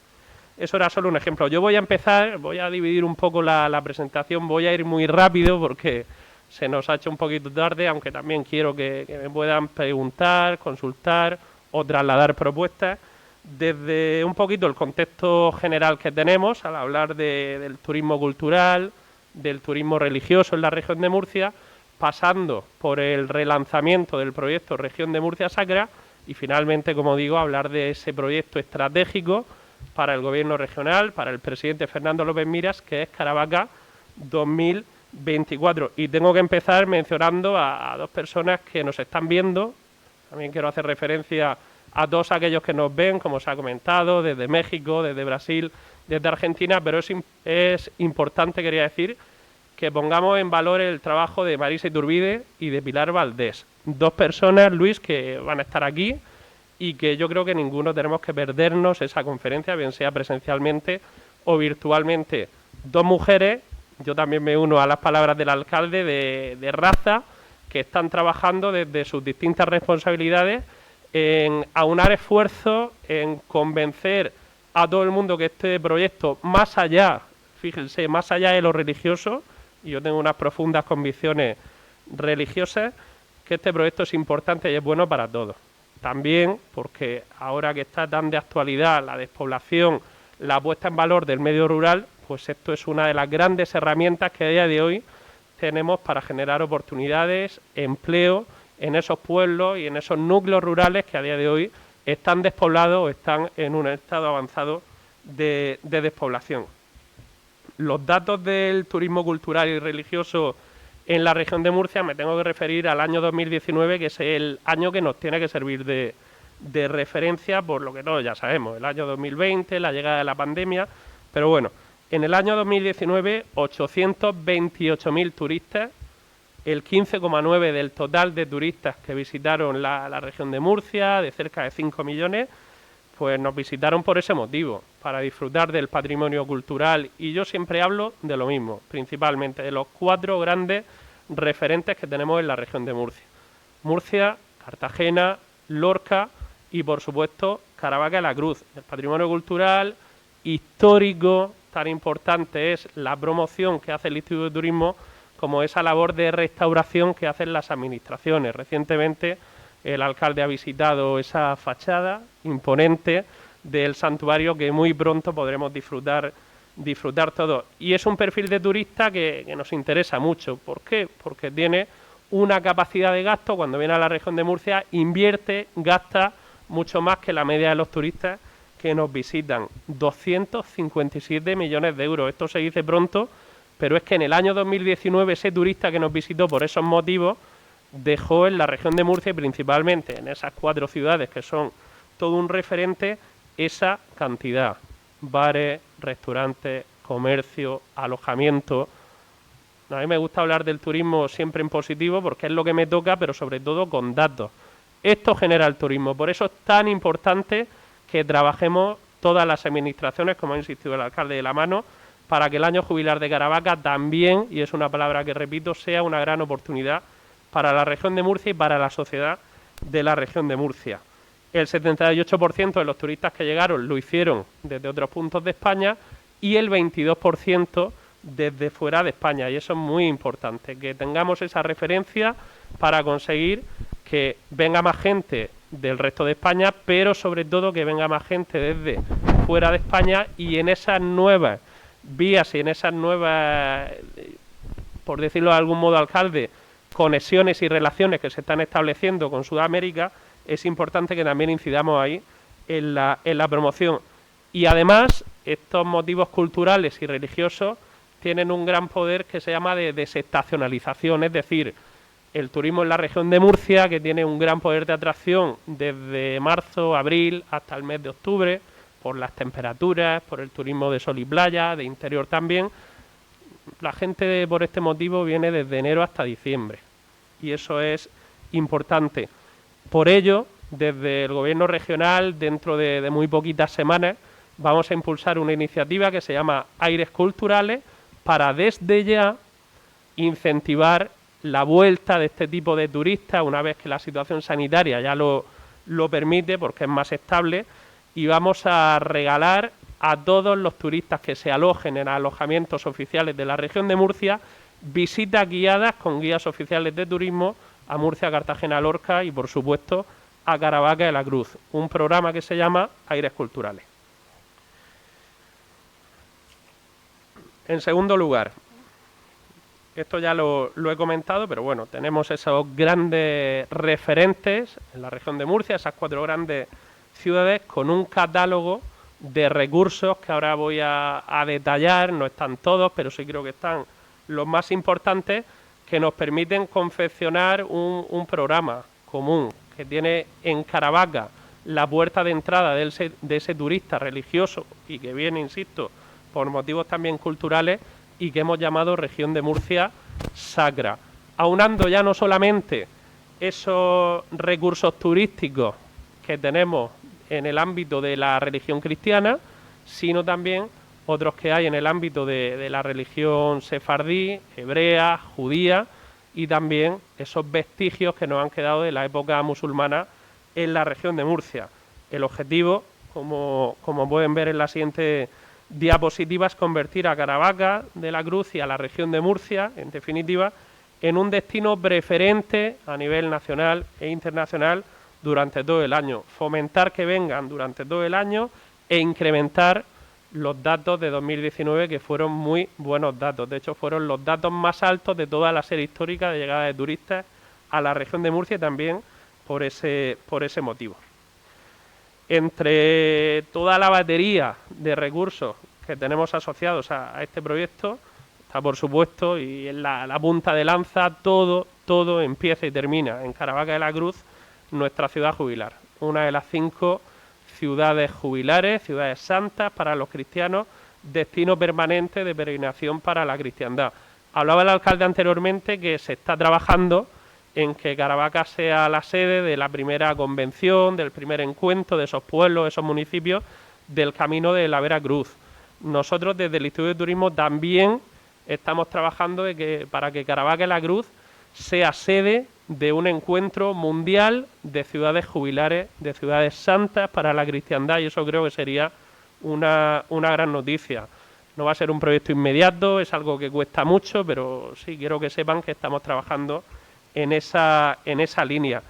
Eso era solo un ejemplo. Yo voy a empezar, voy a dividir un poco la presentación, voy a ir muy rápido porque se nos ha hecho un poquito tarde, aunque también quiero que me puedan preguntar, consultar o trasladar propuestas desde un poquito el contexto general que tenemos al hablar del turismo cultural, del turismo religioso en la región de Murcia, pasando por el relanzamiento del proyecto Región de Murcia Sacra y finalmente, como digo, hablar de ese proyecto estratégico para el gobierno regional, para el presidente Fernando López Miras, que es Caravaca 2024. Y tengo que empezar mencionando a dos personas que nos están viendo. También quiero hacer referencia a todos aquellos que nos ven, como se ha comentado, desde México, desde Brasil, desde Argentina, pero es importante, quería decir, que pongamos en valor el trabajo de Marisa Iturbide y de Pilar Valdés. Dos personas, Luis, que van a estar aquí y que yo creo que ninguno tenemos que perdernos esa conferencia, bien sea presencialmente o virtualmente. Dos mujeres, yo también me uno a las palabras del alcalde de Raza, que están trabajando desde sus distintas responsabilidades en aunar esfuerzos, en convencer a todo el mundo que este proyecto, más allá, fíjense, más allá de lo religioso, y yo tengo unas profundas convicciones religiosas, que este proyecto es importante y es bueno para todos. También porque ahora que está tan de actualidad la despoblación, la puesta en valor del medio rural, pues esto es una de las grandes herramientas que a día de hoy tenemos para generar oportunidades, empleo en esos pueblos y en esos núcleos rurales que a día de hoy están despoblados o están en un estado avanzado de despoblación. Los datos del turismo cultural y religioso en la región de Murcia me tengo que referir al año 2019, que es el año que nos tiene que servir de referencia por lo que todos ya sabemos, el año 2020, la llegada de la pandemia, pero bueno, en el año 2019 828.000 turistas, el 15,9% del total de turistas que visitaron la región de Murcia, de cerca de 5 millones, pues nos visitaron por ese motivo, para disfrutar del patrimonio cultural. Y yo siempre hablo de lo mismo, principalmente de los 4 grandes referentes que tenemos en la región de Murcia. Murcia, Cartagena, Lorca y, por supuesto, Caravaca de la Cruz. El patrimonio cultural histórico tan importante es la promoción que hace el Instituto de Turismo como esa labor de restauración que hacen las administraciones. Recientemente el alcalde ha visitado esa fachada imponente del santuario que muy pronto podremos disfrutar todos. Y es un perfil de turista que nos interesa mucho. ¿Por qué? Porque tiene una capacidad de gasto, cuando viene a la región de Murcia, invierte, gasta mucho más que la media de los turistas que nos visitan. 257 millones de euros. Esto se dice pronto, pero es que en el año 2019 ese turista que nos visitó por esos motivos dejó en la región de Murcia y principalmente en esas 4 ciudades que son todo un referente esa cantidad. Bares, restaurantes, comercio, alojamiento. A mí me gusta hablar del turismo siempre en positivo porque es lo que me toca, pero sobre todo con datos. Esto genera el turismo, por eso es tan importante que trabajemos todas las administraciones, como ha insistido el alcalde, de la mano, para que el año jubilar de Caravaca también, y es una palabra que repito, sea una gran oportunidad para la región de Murcia y para la sociedad de la región de Murcia. El 78% de los turistas que llegaron lo hicieron desde otros puntos de España y el 22% desde fuera de España. Y eso es muy importante, que tengamos esa referencia para conseguir que venga más gente del resto de España, pero sobre todo que venga más gente desde fuera de España y en esas nuevas vías y en esas nuevas, por decirlo de algún modo, alcalde, conexiones y relaciones que se están estableciendo con Sudamérica, es importante que también incidamos ahí en la promoción. Y además, estos motivos culturales y religiosos tienen un gran poder que se llama de desestacionalización, es decir, el turismo en la región de Murcia, que tiene un gran poder de atracción desde marzo, abril hasta el mes de octubre, por las temperaturas, por el turismo de sol y playa, de interior también. La gente por este motivo viene desde enero hasta diciembre y eso es importante. Por ello, desde el gobierno regional, dentro de muy poquitas semanas, vamos a impulsar una iniciativa que se llama Aires Culturales para desde ya incentivar la vuelta de este tipo de turistas una vez que la situación sanitaria ya lo permite porque es más estable, y vamos a regalar a todos los turistas que se alojen en alojamientos oficiales de la región de Murcia visitas guiadas con guías oficiales de turismo a Murcia, Cartagena, Lorca y, por supuesto, a Caravaca de la Cruz, un programa que se llama Aires Culturales. En segundo lugar, esto ya lo he comentado, pero bueno, tenemos esos grandes referentes en la región de Murcia, esas 4 grandes ciudades con un catálogo de recursos que ahora voy a detallar. No están todos, pero sí creo que están los más importantes, que nos permiten confeccionar un programa común que tiene en Caravaca la puerta de entrada de ese turista religioso y que viene, insisto, por motivos también culturales, y que hemos llamado Región de Murcia Sacra, aunando ya no solamente esos recursos turísticos que tenemos en el ámbito de la religión cristiana, sino también otros que hay en el ámbito de la religión sefardí, hebrea, judía, y también esos vestigios que nos han quedado de la época musulmana en la región de Murcia. El objetivo, como pueden ver en la siguiente diapositiva, es convertir a Caravaca de la Cruz y a la región de Murcia, en definitiva, en un destino preferente a nivel nacional e internacional durante todo el año. Fomentar que vengan durante todo el año e incrementar los datos de 2019, que fueron muy buenos datos. De hecho, fueron los datos más altos de toda la serie histórica de llegada de turistas a la región de Murcia, también por ese motivo. Entre toda la batería de recursos que tenemos asociados a este proyecto, está, por supuesto, y en la punta de lanza, todo empieza y termina en Caravaca de la Cruz, nuestra ciudad jubilar, una de las 5 ciudades jubilares, ciudades santas para los cristianos, destino permanente de peregrinación para la cristiandad. Hablaba el alcalde anteriormente que se está trabajando en que Caravaca sea la sede de la primera convención, del primer encuentro de esos pueblos, esos municipios del Camino de la Vera Cruz. Nosotros desde el Instituto de Turismo también estamos trabajando para que Caravaca de la Cruz sea sede de un encuentro mundial de ciudades jubilares, de ciudades santas para la cristiandad, y eso creo que sería una gran noticia. No va a ser un proyecto inmediato, es algo que cuesta mucho, pero sí quiero que sepan que estamos trabajando en esa línea.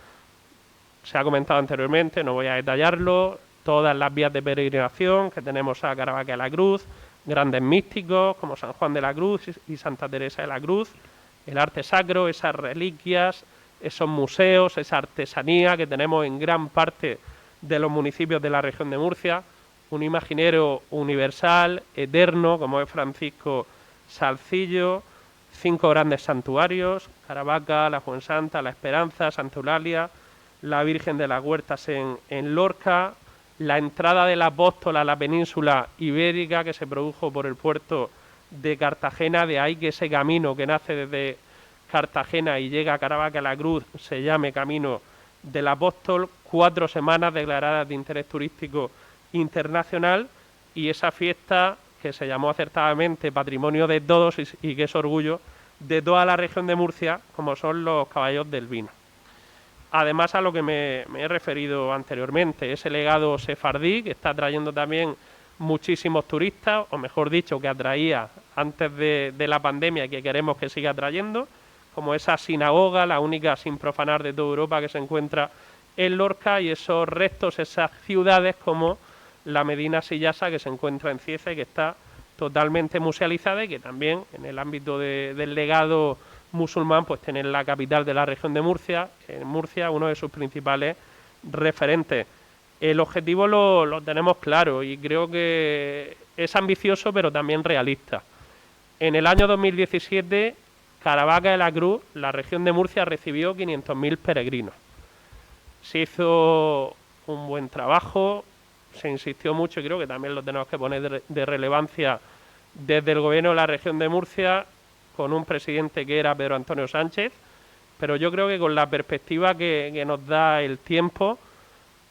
Se ha comentado anteriormente, no voy a detallarlo, todas las vías de peregrinación que tenemos a Caravaca de la Cruz, grandes místicos como San Juan de la Cruz y Santa Teresa de la Cruz, el arte sacro, esas reliquias, esos museos, esa artesanía que tenemos en gran parte de los municipios de la región de Murcia, un imaginero universal, eterno, como es Francisco Salcillo, 5 grandes santuarios, Caravaca, la Fuensanta, la Esperanza, Santa Eulalia, la Virgen de las Huertas en Lorca, la entrada del apóstol a la península ibérica que se produjo por el puerto de Cartagena, de ahí que ese camino que nace desde Cartagena y llega a Caravaca de la Cruz se llame Camino del Apóstol, 4 semanas declaradas de interés turístico internacional, y esa fiesta que se llamó acertadamente Patrimonio de Todos y que es orgullo de toda la región de Murcia, como son los caballos del vino. Además, a lo que me he referido anteriormente, ese legado sefardí que está trayendo también muchísimos turistas, o mejor dicho, que atraía antes de la pandemia y que queremos que siga trayendo, como esa sinagoga, la única sin profanar de toda Europa, que se encuentra en Lorca, y esos restos, esas ciudades como la Medina Sillasa, que se encuentra en Cieza y que está totalmente musealizada, y que también en el ámbito del legado musulmán pues tiene la capital de la región de Murcia, en Murcia, uno de sus principales referentes. El objetivo lo tenemos claro y creo que es ambicioso pero también realista. En el año 2017, Caravaca de la Cruz, la región de Murcia, recibió 500.000 peregrinos. Se hizo un buen trabajo, se insistió mucho y creo que también lo tenemos que poner de relevancia desde el gobierno de la región de Murcia, con un presidente que era Pedro Antonio Sánchez, pero yo creo que con la perspectiva que nos da el tiempo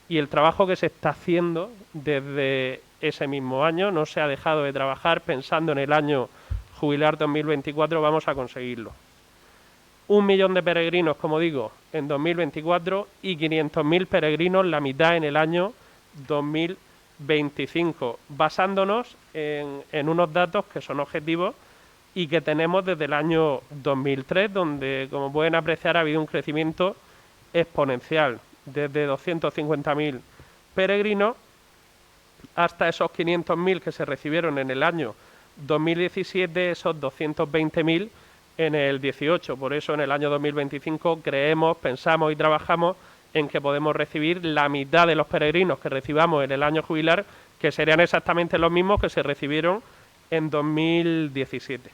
y el trabajo que se está haciendo desde ese mismo año, no se ha dejado de trabajar pensando en el año jubilar 2024, vamos a conseguirlo. 1 millón de peregrinos, como digo, en 2024 y 500.000 peregrinos, la mitad en el año 2025, basándonos en unos datos que son objetivos y que tenemos desde el año 2003, donde, como pueden apreciar, ha habido un crecimiento exponencial, desde 250.000 peregrinos hasta esos 500.000 que se recibieron en el año 2017, esos 220.000 en el 18. Por eso en el año 2025 creemos, pensamos y trabajamos en que podemos recibir la mitad de los peregrinos que recibamos en el año jubilar, que serían exactamente los mismos que se recibieron en 2017.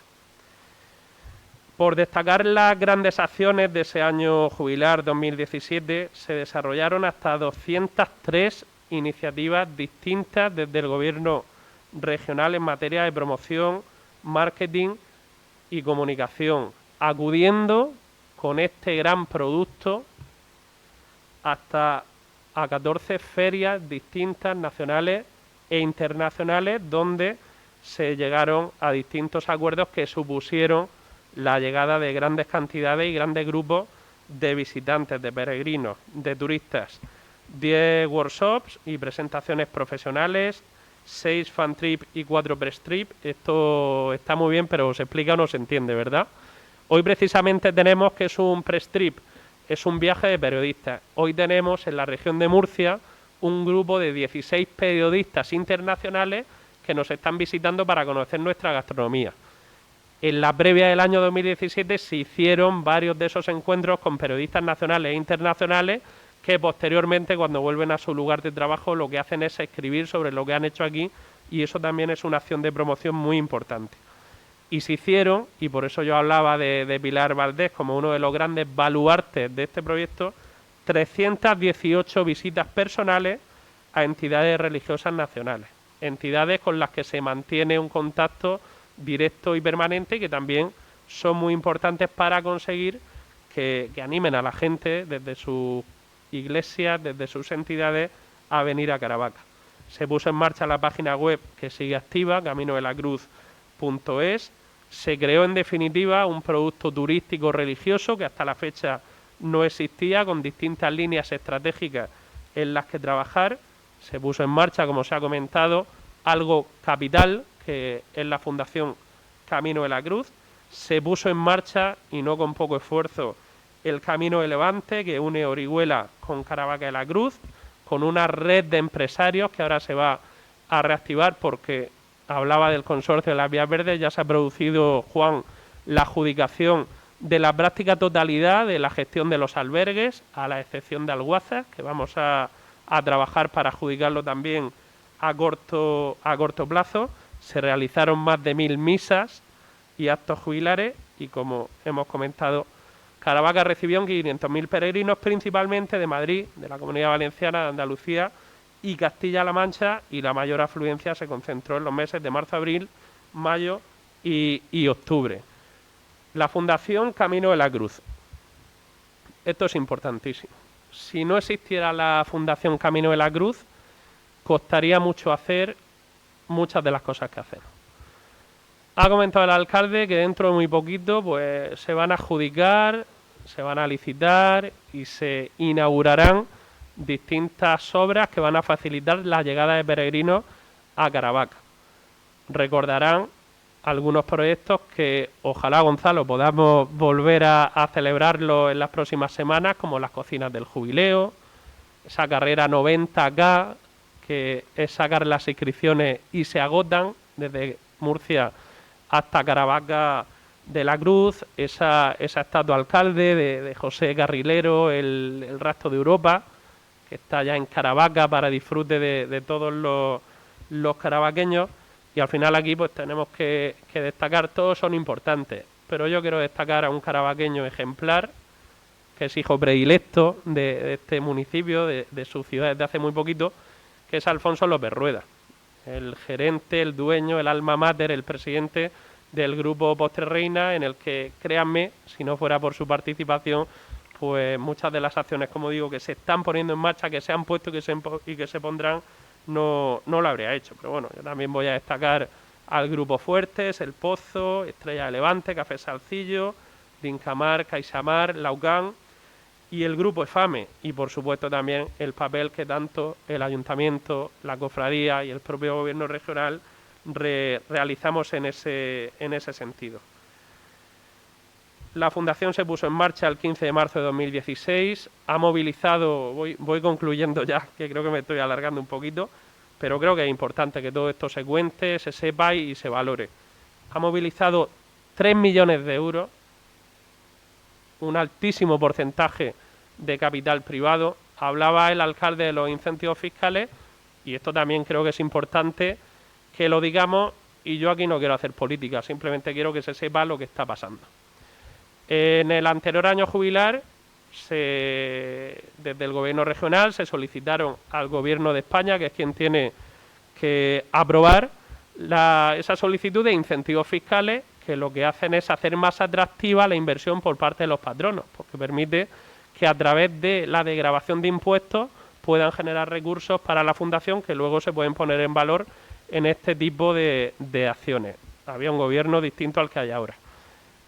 Por destacar las grandes acciones de ese año jubilar 2017, se desarrollaron hasta 203 iniciativas distintas desde el gobierno regional en materia de promoción, marketing y comunicación, acudiendo con este gran producto hasta a 14 ferias distintas, nacionales e internacionales, donde se llegaron a distintos acuerdos que supusieron la llegada de grandes cantidades y grandes grupos de visitantes, de peregrinos, de turistas. 10 workshops y presentaciones profesionales, 6 fan trip y 4 press trip. Esto está muy bien, pero se explica o no se entiende, ¿verdad? Hoy precisamente tenemos que es un press trip, es un viaje de periodistas. Hoy tenemos en la región de Murcia un grupo de 16 periodistas internacionales que nos están visitando para conocer nuestra gastronomía. En la previa del año 2017 se hicieron varios de esos encuentros con periodistas nacionales e internacionales que posteriormente, cuando vuelven a su lugar de trabajo, lo que hacen es escribir sobre lo que han hecho aquí, y eso también es una acción de promoción muy importante. Y se hicieron, y por eso yo hablaba de Pilar Valdés como uno de los grandes baluartes de este proyecto, 318 visitas personales a entidades religiosas nacionales, entidades con las que se mantiene un contacto directo y permanente, y que también son muy importantes para conseguir que animen a la gente desde sus iglesias, desde sus entidades, a venir a Caravaca. Se puso en marcha la página web, que sigue activa, caminodelacruz.es. Se creó en definitiva un producto turístico religioso que hasta la fecha no existía, con distintas líneas estratégicas en las que trabajar. Se puso en marcha, como se ha comentado, algo capital, que es la Fundación Camino de la Cruz. Se puso en marcha, y no con poco esfuerzo, el Camino de Levante, que une Orihuela con Caravaca de la Cruz, con una red de empresarios que ahora se va a reactivar, porque hablaba del consorcio de las Vías Verdes. Ya se ha producido, Juan, la adjudicación de la práctica totalidad de la gestión de los albergues, a la excepción de Alguazas, que vamos a trabajar para adjudicarlo también a corto plazo. Se realizaron más de 1000 misas y actos jubilares, y como hemos comentado, Caravaca recibió 500.000 peregrinos, principalmente de Madrid, de la Comunidad Valenciana, de Andalucía y Castilla-La Mancha, y la mayor afluencia se concentró en los meses de marzo, abril, mayo y octubre. La Fundación Camino de la Cruz. Esto es importantísimo. Si no existiera la Fundación Camino de la Cruz, costaría mucho hacer muchas de las cosas que hacemos. Ha comentado el alcalde que dentro de muy poquito pues se van a adjudicar, se van a licitar y se inaugurarán distintas obras que van a facilitar la llegada de peregrinos a Caravaca. Recordarán algunos proyectos que ojalá, Gonzalo, podamos volver a celebrarlo en las próximas semanas, como las cocinas del jubileo, esa carrera 90K, que es sacar las inscripciones y se agotan desde Murcia hasta Caravaca de la Cruz, esa estatua alcalde de José Carrilero, el rastro de Europa, que está ya en Caravaca para disfrute de todos los caravaqueños. Y al final aquí pues tenemos que destacar, todos son importantes, pero yo quiero destacar a un caravaqueño ejemplar, que es hijo predilecto de este municipio, de su ciudad desde hace muy poquito, que es Alfonso López Rueda, el gerente, el dueño, el alma mater, el presidente del grupo Postres Reina, en el que, créanme, si no fuera por su participación, pues muchas de las acciones, como digo, que se están poniendo en marcha, que se han puesto y que se pondrán, no lo habría hecho. Pero bueno, yo también voy a destacar al grupo Fuertes, El Pozo, Estrella de Levante, Café Salcillo, Dincamar, CaixaMar, Laucán y el grupo EFAME, y por supuesto también el papel que tanto el ayuntamiento, la cofradía y el propio gobierno regional realizamos en ese sentido. La Fundación se puso en marcha el 15 de marzo de 2016, ha movilizado, voy concluyendo ya, que creo que me estoy alargando un poquito, pero creo que es importante que todo esto se cuente, se sepa y se valore. Ha movilizado 3 millones de euros, un altísimo porcentaje de capital privado. Hablaba el alcalde de los incentivos fiscales y esto también creo que es importante que lo digamos, y yo aquí no quiero hacer política, simplemente quiero que se sepa lo que está pasando. En el anterior año jubilar, desde el gobierno regional se solicitaron al gobierno de España, que es quien tiene que aprobar esa solicitud de incentivos fiscales, que lo que hacen es hacer más atractiva la inversión por parte de los patronos, porque permite que a través de la desgravación de impuestos puedan generar recursos para la fundación que luego se pueden poner en valor en este tipo de acciones. Había un gobierno distinto al que hay ahora.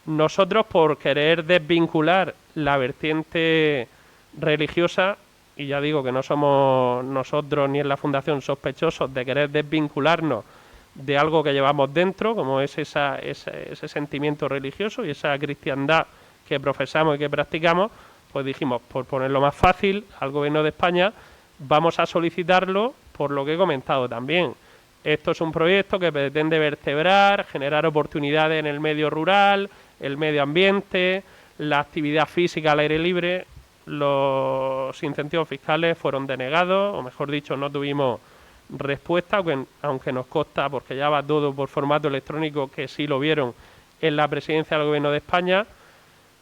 Nosotros, por querer desvincular la vertiente religiosa, y ya digo que no somos nosotros ni en la Fundación sospechosos de querer desvincularnos de algo que llevamos dentro, como es ese sentimiento religioso y esa cristiandad que profesamos y que practicamos, pues dijimos, por ponerlo más fácil, al Gobierno de España vamos a solicitarlo por lo que he comentado también. Esto es un proyecto que pretende vertebrar, generar oportunidades en el medio rural, el medio ambiente, la actividad física al aire libre. Los incentivos fiscales fueron denegados, o mejor dicho, no tuvimos respuesta, aunque nos consta, porque ya va todo por formato electrónico, que sí lo vieron en la presidencia del Gobierno de España.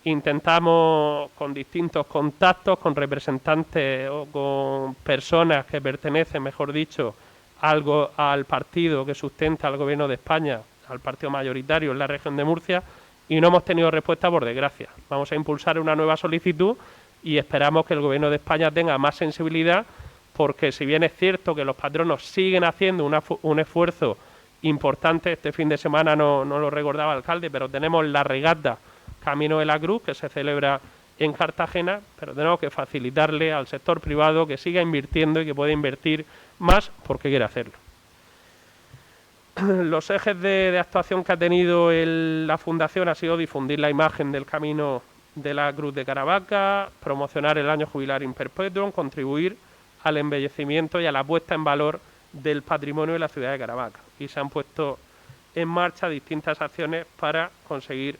Intentamos, con distintos contactos, con representantes o con personas que pertenecen, mejor dicho, al partido que sustenta al Gobierno de España, al partido mayoritario en la región de Murcia, y no hemos tenido respuesta, por desgracia. Vamos a impulsar una nueva solicitud y esperamos que el Gobierno de España tenga más sensibilidad, porque si bien es cierto que los patronos siguen haciendo un esfuerzo importante, este fin de semana no lo recordaba el alcalde, pero tenemos la regata Camino de la Cruz, que se celebra en Cartagena, pero tenemos que facilitarle al sector privado que siga invirtiendo y que pueda invertir más porque quiere hacerlo. Los ejes de actuación que ha tenido la Fundación ha sido difundir la imagen del Camino de la Cruz de Caravaca, promocionar el año jubilar in perpetuum, contribuir al embellecimiento y a la puesta en valor del patrimonio de la ciudad de Caravaca. Y se han puesto en marcha distintas acciones para conseguir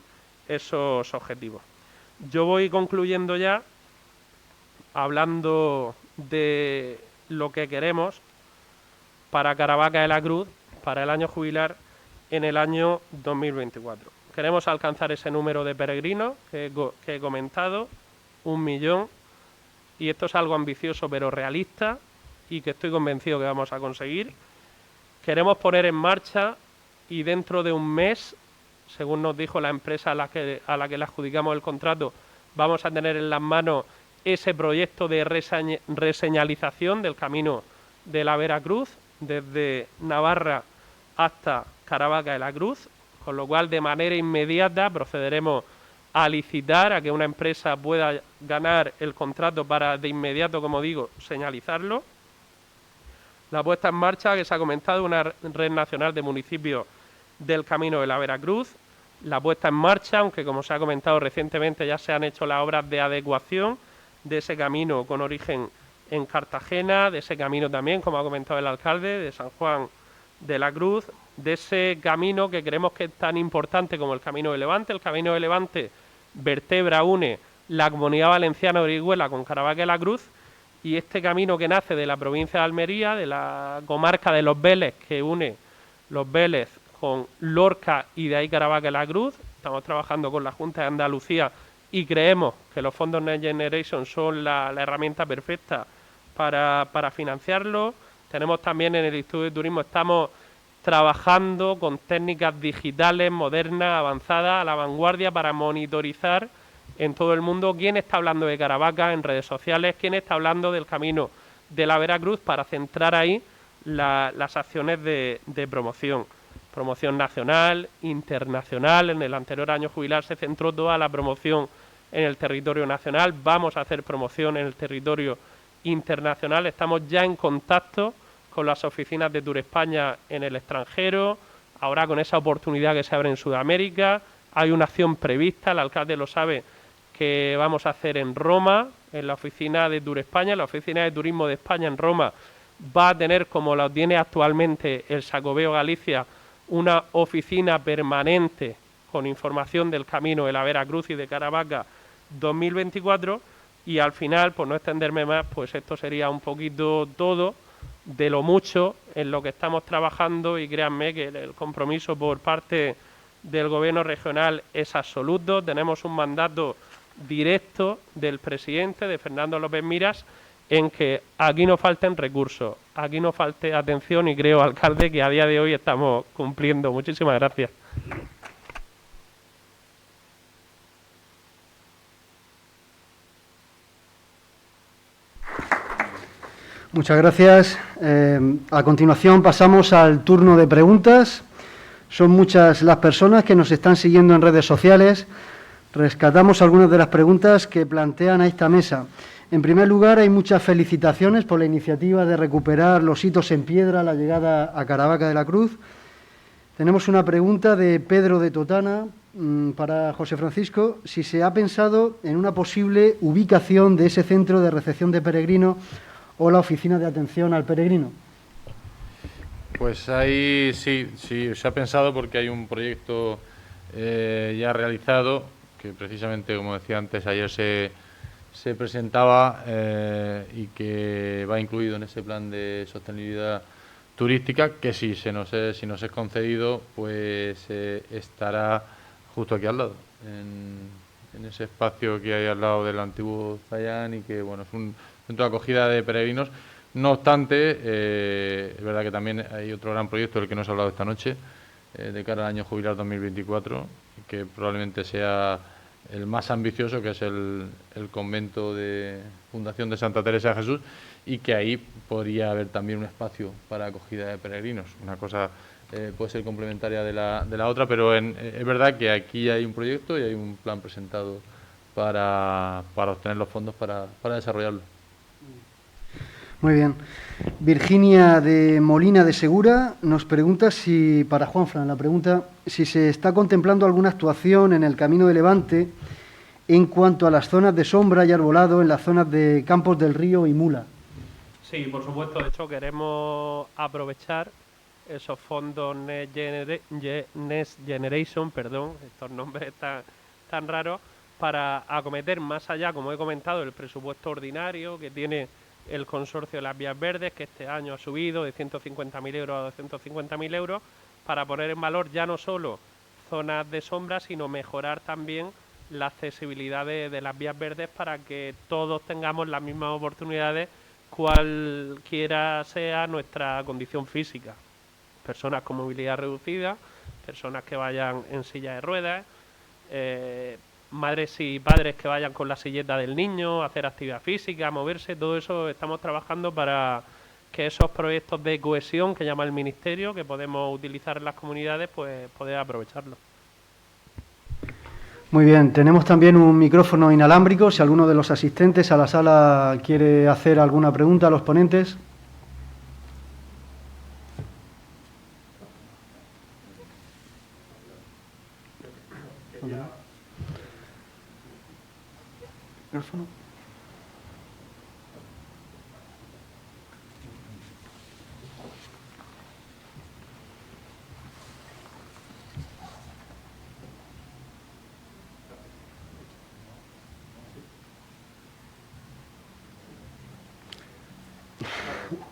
esos objetivos. Yo voy concluyendo ya hablando de lo que queremos para Caravaca de la Cruz, para el año jubilar en el año 2024. Queremos alcanzar ese número de peregrinos que he comentado, 1 millón, y esto es algo ambicioso pero realista y que estoy convencido que vamos a conseguir. Queremos poner en marcha y dentro de un mes, según nos dijo la empresa a la que le adjudicamos el contrato, vamos a tener en las manos ese proyecto de reseñalización del Camino de la Veracruz, desde Navarra hasta Caravaca de la Cruz, con lo cual de manera inmediata procederemos a licitar, a que una empresa pueda ganar el contrato para de inmediato, como digo, señalizarlo. La puesta en marcha, que se ha comentado, una red nacional de municipios del Camino de la Veracruz. La puesta en marcha, aunque como se ha comentado recientemente ya se han hecho las obras de adecuación de ese camino con origen en Cartagena, de ese camino también, como ha comentado el alcalde, de San Juan de la Cruz, de ese camino que creemos que es tan importante como el Camino de Levante. El Camino de Levante vertebra, une la Comunidad Valenciana de Orihuela con Caravaca de la Cruz, y este camino que nace de la provincia de Almería, de la comarca de Los Vélez, que une Los Vélez con Lorca y de ahí Caravaca de la Cruz. Estamos trabajando con la Junta de Andalucía y creemos que los fondos Next Generation son la herramienta perfecta para financiarlo. Tenemos también en el Instituto de Turismo, estamos trabajando con técnicas digitales, modernas, avanzadas, a la vanguardia, para monitorizar en todo el mundo quién está hablando de Caravaca en redes sociales, quién está hablando del Camino de la Veracruz, para centrar ahí las acciones de promoción. Promoción nacional, internacional. En el anterior año jubilar se centró toda la promoción en el territorio nacional. Vamos a hacer promoción en el territorio internacional. Estamos ya en contacto con las oficinas de Tour España en el extranjero, ahora con esa oportunidad que se abre en Sudamérica. Hay una acción prevista, el alcalde lo sabe, que vamos a hacer en Roma, en la oficina de Tour España. La oficina de turismo de España en Roma va a tener, como la tiene actualmente el Xacobeo Galicia, una oficina permanente con información del Camino de la Veracruz y de Caravaca 2024. Y al final, por no extenderme más, pues esto sería un poquito todo de lo mucho en lo que estamos trabajando, y créanme que el compromiso por parte del Gobierno regional es absoluto. Tenemos un mandato directo del presidente, de Fernando López Miras, en que aquí no falten recursos, aquí no falte atención, y creo, alcalde, que a día de hoy estamos cumpliendo. Muchísimas gracias. Muchas gracias. A continuación pasamos al turno de preguntas. Son muchas las personas que nos están siguiendo en redes sociales. Rescatamos algunas de las preguntas que plantean a esta mesa. En primer lugar, hay muchas felicitaciones por la iniciativa de recuperar los hitos en piedra a la llegada a Caravaca de la Cruz. Tenemos una pregunta de Pedro de Totana para José Francisco: si se ha pensado en una posible ubicación de ese centro de recepción de peregrinos o la oficina de atención al peregrino. Pues ahí sí se ha pensado, porque hay un proyecto ya realizado que precisamente, como decía antes, ayer se presentaba y que va incluido en ese plan de sostenibilidad turística, que si nos es concedido, pues estará justo aquí al lado, en ese espacio que hay al lado del antiguo Zayán, y que bueno, es un centro de acogida de peregrinos. No obstante, es verdad que también hay otro gran proyecto del que nos ha hablado esta noche, de cara al año jubilar 2024, que probablemente sea el más ambicioso, que es el convento de Fundación de Santa Teresa de Jesús, y que ahí podría haber también un espacio para acogida de peregrinos. Una cosa puede ser complementaria de la otra, pero es verdad que aquí hay un proyecto y hay un plan presentado para obtener los fondos para desarrollarlo. Muy bien. Virginia de Molina de Segura nos pregunta si, para Juanfran, la pregunta, si se está contemplando alguna actuación en el Camino de Levante en cuanto a las zonas de sombra y arbolado en las zonas de Campos del Río y Mula. Sí, por supuesto. De hecho, queremos aprovechar esos fondos Next Generation, estos nombres tan raros, para acometer más allá, como he comentado, el presupuesto ordinario que tiene el consorcio de las vías verdes, que este año ha subido de 150.000 euros a 250.000 euros, para poner en valor ya no solo zonas de sombra, sino mejorar también la accesibilidad de las vías verdes, para que todos tengamos las mismas oportunidades, cualquiera sea nuestra condición física. Personas con movilidad reducida, personas que vayan en silla de ruedas, madres y padres que vayan con la silleta del niño, hacer actividad física, moverse. Todo eso estamos trabajando para que esos proyectos de cohesión que llama el Ministerio, que podemos utilizar en las comunidades, pues poder aprovecharlo. Muy bien, tenemos también un micrófono inalámbrico, si alguno de los asistentes a la sala quiere hacer alguna pregunta a los ponentes. Micrófono.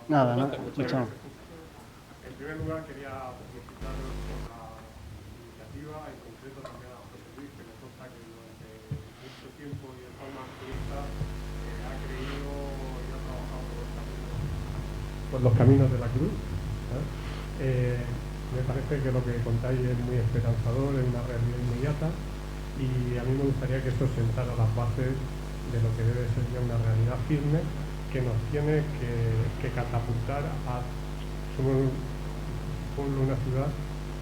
Nada, no escuchamos. En primer lugar, quería felicitaros por la iniciativa, en concreto también a José Luis, que me consta que durante mucho tiempo y de forma activista ha creído y ha trabajado por los caminos de la cruz. Me parece que lo que contáis es muy esperanzador, es una realidad inmediata, y a mí me gustaría que esto sentara las bases de lo que debe ser ya una realidad firme, que nos tiene que catapultar a... Somos un pueblo, una ciudad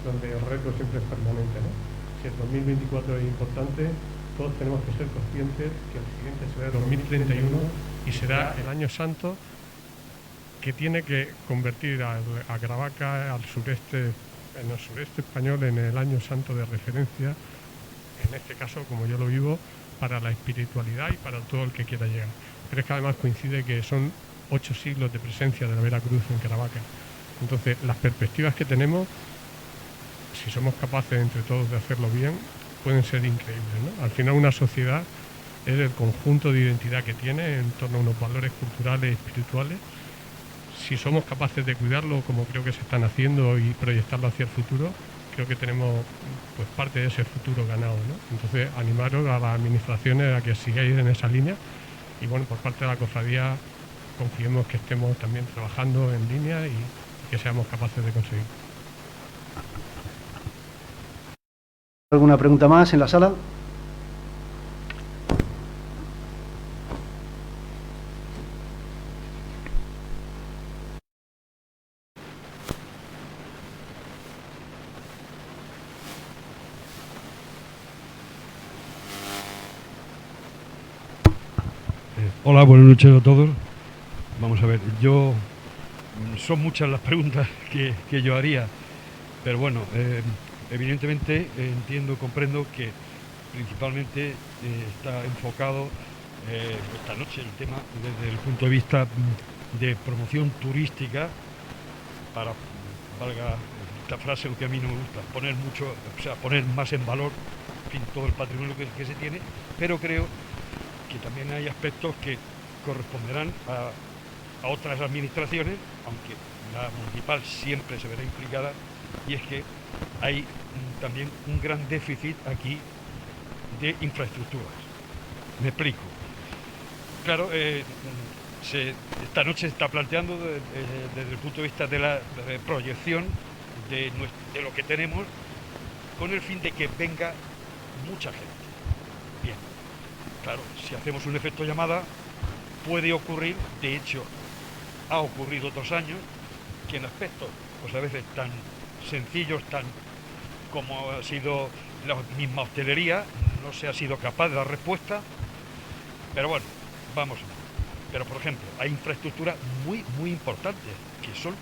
donde el reto siempre es permanente, ¿no? Si el 2024 es importante, todos tenemos que ser conscientes que el siguiente será el 2031 y será el año santo que tiene que convertir a Caravaca, en el sureste español, en el año santo de referencia, en este caso, como yo lo vivo, para la espiritualidad y para todo el que quiera llegar. Pero es que además coincide que son 8 siglos de presencia de la Vera Cruz en Caravaca. Entonces, las perspectivas que tenemos, si somos capaces entre todos de hacerlo bien, pueden ser increíbles, ¿no? Al final, una sociedad es el conjunto de identidad que tiene en torno a unos valores culturales y espirituales. Si somos capaces de cuidarlo, como creo que se están haciendo, y proyectarlo hacia el futuro, creo que tenemos pues parte de ese futuro ganado, ¿no? Entonces, animaros a las administraciones a que sigáis en esa línea y, bueno, por parte de la cofradía, confiemos que estemos también trabajando en línea y que seamos capaces de conseguirlo. ¿Alguna pregunta más en la sala? Hola, buenas noches a todos. Vamos a ver, son muchas las preguntas que yo haría, pero bueno, evidentemente comprendo que principalmente está enfocado esta noche el tema desde el punto de vista de promoción turística, para, valga esta frase, aunque a mí no me gusta, poner más en valor, en fin, todo el patrimonio que se tiene, pero creo que también hay aspectos que corresponderán a otras administraciones, aunque la municipal siempre se verá implicada, y es que hay también un gran déficit aquí de infraestructuras. Me explico. Claro, esta noche se está planteando desde el punto de vista de la proyección de lo que tenemos, con el fin de que venga mucha gente. Bien. Claro, si hacemos un efecto llamada, puede ocurrir, de hecho, ha ocurrido otros años, que en aspectos, pues a veces tan sencillos, tan como ha sido la misma hostelería, no se ha sido capaz de dar respuesta, pero bueno, vamos. Pero, por ejemplo, hay infraestructuras muy importantes que son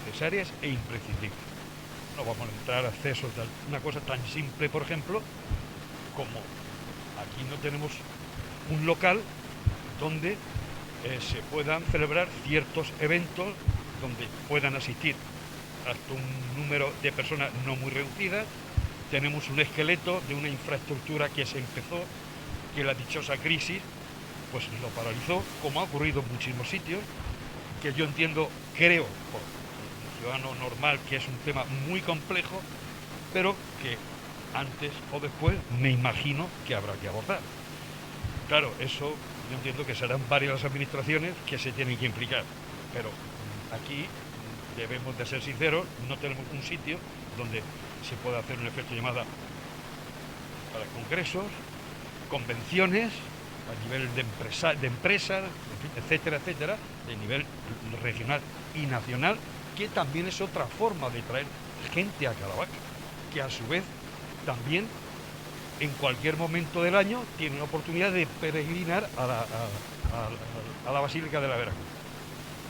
necesarias e imprescindibles. No vamos a entrar a accesos de una cosa tan simple, por ejemplo, como aquí no tenemos un local donde se puedan celebrar ciertos eventos, donde puedan asistir hasta un número de personas no muy reducidas. Tenemos un esqueleto de una infraestructura que se empezó, que la dichosa crisis pues lo paralizó, como ha ocurrido en muchísimos sitios, que yo creo, por un ciudadano normal, que es un tema muy complejo, pero que antes o después me imagino que habrá que abordar. Claro, eso yo entiendo que serán varias las administraciones que se tienen que implicar, pero aquí debemos de ser sinceros, no tenemos un sitio donde se pueda hacer un efecto llamada para congresos, convenciones, a nivel de empresas, etcétera, etcétera, de nivel regional y nacional, que también es otra forma de traer gente a Caravaca, que a su vez también en cualquier momento del año tiene una oportunidad de peregrinar a la Basílica de la Vera Cruz.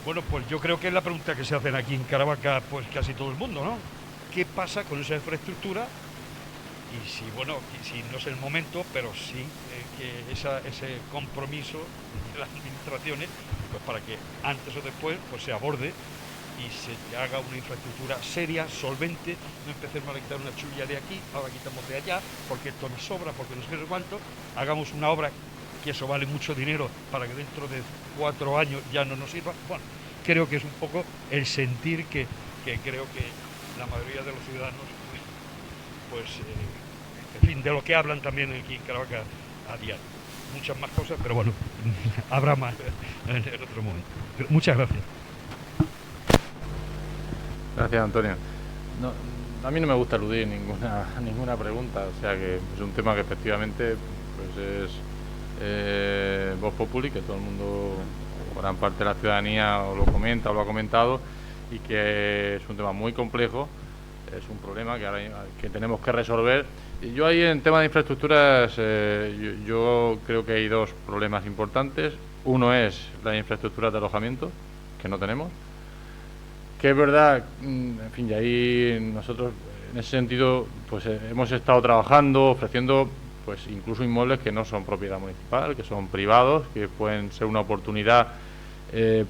Bueno, pues yo creo que es la pregunta que se hacen aquí en Caravaca, pues casi todo el mundo, ¿no? ¿Qué pasa con esa infraestructura? Y si no es el momento, pero sí que ese compromiso de las administraciones, pues para que antes o después pues se aborde y se haga una infraestructura seria, solvente, no empecemos a quitar una chulla de aquí, ahora quitamos de allá, porque esto nos sobra, porque no sé cuánto, hagamos una obra que eso vale mucho dinero para que dentro de 4 años ya no nos sirva. Bueno, creo que es un poco el sentir que creo que la mayoría de los ciudadanos, en fin, de lo que hablan también aquí en Caravaca a diario. Muchas más cosas, pero bueno, habrá más en otro momento. Muchas gracias. Gracias, Antonio. No, a mí no me gusta eludir ninguna pregunta, o sea que es un tema que efectivamente pues es vox populi, que todo el mundo, gran parte de la ciudadanía o lo comenta o lo ha comentado, y que es un tema muy complejo, es un problema que tenemos que resolver. Y yo ahí en tema de infraestructuras, yo creo que hay 2 problemas importantes. Uno es la infraestructura de alojamiento, que no tenemos. que es verdad, en fin, y ahí nosotros en ese sentido pues hemos estado trabajando, ofreciendo pues incluso inmuebles que no son propiedad municipal, que son privados, que pueden ser una oportunidad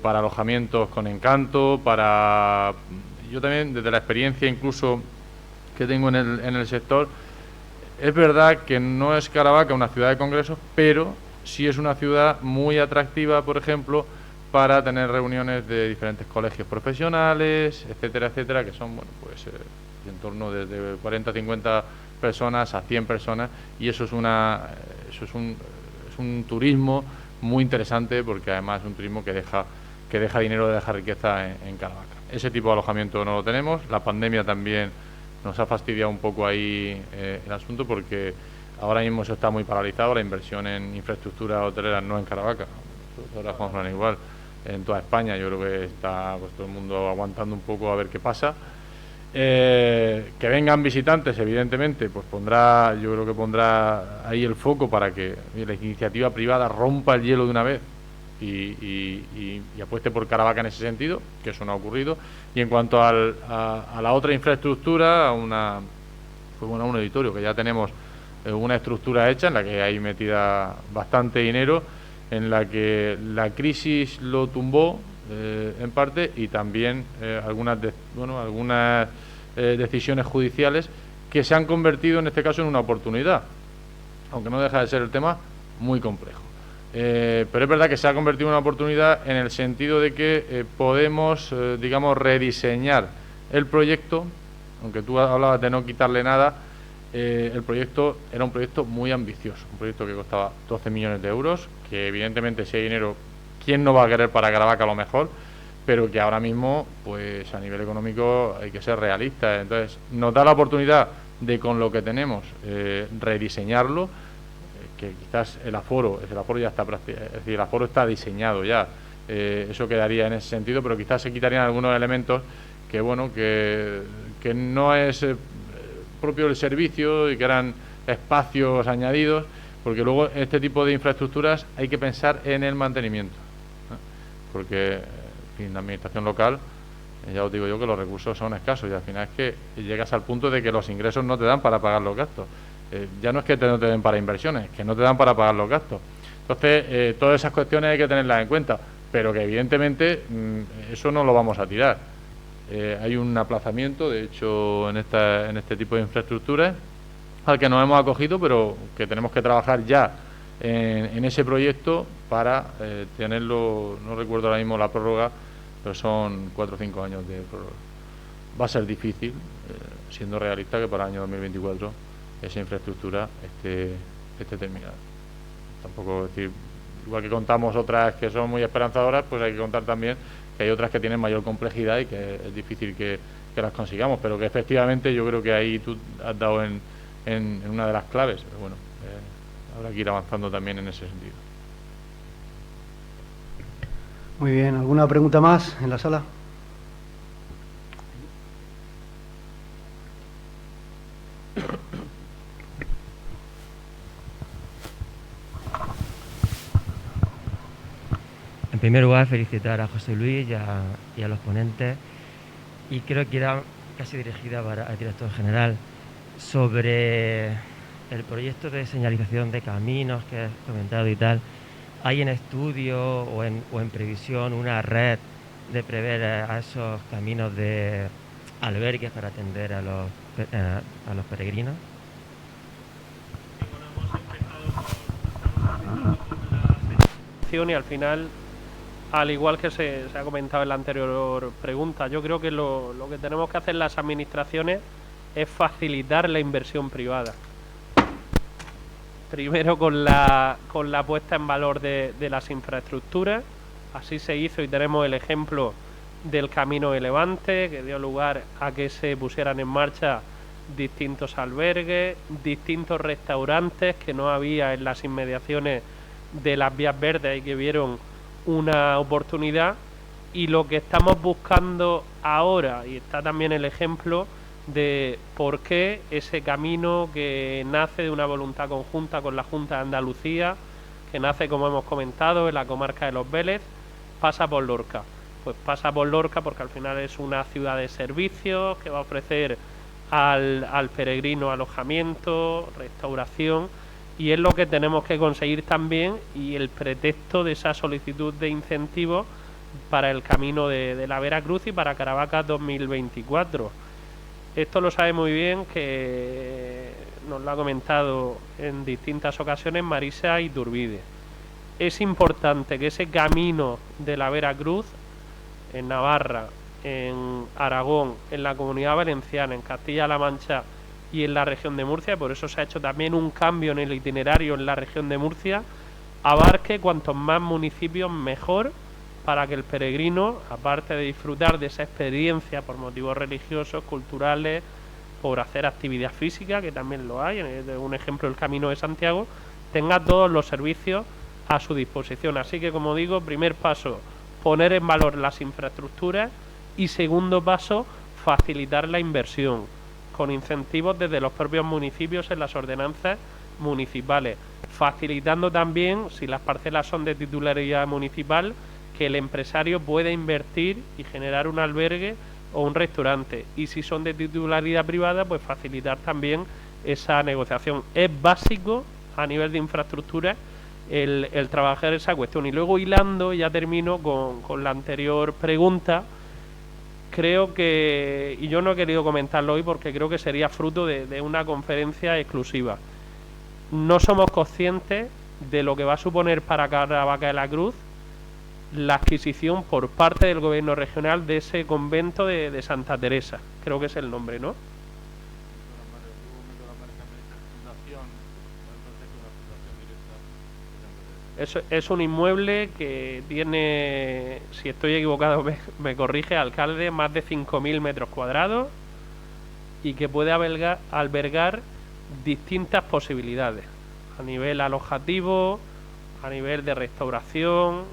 para alojamientos con encanto, para... Yo también, desde la experiencia incluso que tengo en el sector, es verdad que no es Caravaca una ciudad de congresos, pero sí es una ciudad muy atractiva, por ejemplo, para tener reuniones de diferentes colegios profesionales, etcétera, etcétera, que son, bueno, pues en torno desde 40 a 50 personas a 100 personas, y eso es un turismo muy interesante, porque además es un turismo que deja dinero, deja riqueza en Caravaca. Ese tipo de alojamiento no lo tenemos. La pandemia también nos ha fastidiado un poco ahí el asunto, porque ahora mismo se está muy paralizado. La inversión en infraestructura hotelera, no en Caravaca, ahora funciona igual en toda España. Yo creo que está pues todo el mundo aguantando un poco a ver qué pasa. Que vengan visitantes, evidentemente, pues yo creo que pondrá ahí el foco para que la iniciativa privada rompa el hielo de una vez y apueste por Caravaca en ese sentido, que eso no ha ocurrido. Y en cuanto a la otra infraestructura, un auditorio, que ya tenemos una estructura hecha en la que hay metida bastante dinero, en la que la crisis lo tumbó en parte, y también algunas decisiones judiciales que se han convertido en este caso en una oportunidad, aunque no deja de ser el tema muy complejo. Pero es verdad que se ha convertido en una oportunidad en el sentido de que podemos, digamos, rediseñar el proyecto. Aunque tú hablabas de no quitarle nada, el proyecto era un proyecto muy ambicioso, un proyecto que costaba 12 millones de euros, que evidentemente si hay dinero, ¿quién no va a querer para Caravaca a lo mejor? Pero que ahora mismo, pues a nivel económico hay que ser realistas. Entonces nos da la oportunidad de, con lo que tenemos, rediseñarlo, que quizás el aforo ya está, es decir, el aforo está diseñado ya, eso quedaría en ese sentido, pero quizás se quitarían algunos elementos que, bueno, que no es propio del servicio y que eran espacios añadidos, porque luego en este tipo de infraestructuras hay que pensar en el mantenimiento, ¿no? Porque en la administración local, ya os digo yo que los recursos son escasos, y al final es que llegas al punto de que los ingresos no te dan para pagar los gastos. Ya no es que no te den para inversiones, que no te dan para pagar los gastos. Entonces, todas esas cuestiones hay que tenerlas en cuenta, pero que evidentemente eso no lo vamos a tirar. Hay un aplazamiento, de hecho, en este tipo de infraestructuras, al que nos hemos acogido, pero que tenemos que trabajar ya en ese proyecto para tenerlo. No recuerdo ahora mismo la prórroga, pero son 4 o 5 años de prórroga. Va a ser difícil, siendo realista, que para el año 2024 esa infraestructura esté terminada. Tampoco decir, igual que contamos otras que son muy esperanzadoras, pues hay que contar también que hay otras que tienen mayor complejidad y que es difícil que las consigamos, pero que efectivamente yo creo que ahí tú has dado en una de las claves. Pero bueno, habrá que ir avanzando también en ese sentido. Muy bien, ¿alguna pregunta más en la sala? En primer lugar, felicitar a José Luis y a los ponentes, y creo que era casi dirigida al director general sobre el proyecto de señalización de caminos que has comentado y tal. ¿Hay en estudio o en previsión una red de prever a esos caminos de albergues para atender a los peregrinos? Y al final, al igual que se ha comentado en la anterior pregunta, yo creo que lo que tenemos que hacer las administraciones es facilitar la inversión privada. Primero con la puesta en valor de las infraestructuras. Así se hizo, y tenemos el ejemplo del Camino de Levante, que dio lugar a que se pusieran en marcha distintos albergues, distintos restaurantes que no había en las inmediaciones de las vías verdes y que vieron una oportunidad. Y lo que estamos buscando ahora, y está también el ejemplo de por qué ese camino que nace de una voluntad conjunta con la Junta de Andalucía, que nace, como hemos comentado, en la comarca de Los Vélez, pasa por Lorca. pues pasa por Lorca, porque al final es una ciudad de servicios que va a ofrecer al peregrino alojamiento, restauración, y es lo que tenemos que conseguir también, y el pretexto de esa solicitud de incentivos para el camino de la Veracruz y para Caravaca 2024. Esto lo sabe muy bien, que nos lo ha comentado en distintas ocasiones Marisa Iturbide. Es importante que ese camino de la Veracruz en Navarra, en Aragón, en la Comunidad Valenciana, en Castilla-La Mancha y en la región de Murcia, y por eso se ha hecho también un cambio en el itinerario en la región de Murcia, abarque cuantos más municipios mejor, para que el peregrino, aparte de disfrutar de esa experiencia por motivos religiosos, culturales, por hacer actividad física, que también lo hay, un ejemplo el Camino de Santiago, tenga todos los servicios a su disposición. Así que, como digo, primer paso, poner en valor las infraestructuras, y segundo paso, facilitar la inversión con incentivos desde los propios municipios en las ordenanzas municipales, facilitando también, si las parcelas son de titularidad municipal, que el empresario pueda invertir y generar un albergue o un restaurante, y si son de titularidad privada, pues facilitar también esa negociación. Es básico a nivel de infraestructura el trabajar esa cuestión. Y luego, hilando, ya termino con la anterior pregunta, creo que, y yo no he querido comentarlo hoy porque creo que sería fruto de una conferencia exclusiva, no somos conscientes de lo que va a suponer para Caravaca de la Cruz la adquisición por parte del gobierno regional de ese convento de Santa Teresa, creo que es el nombre, ¿no? Es un inmueble que tiene, si estoy equivocado me corrige, alcalde, más de 5.000 metros cuadrados, y que puede albergar distintas posibilidades a nivel alojativo, a nivel de restauración,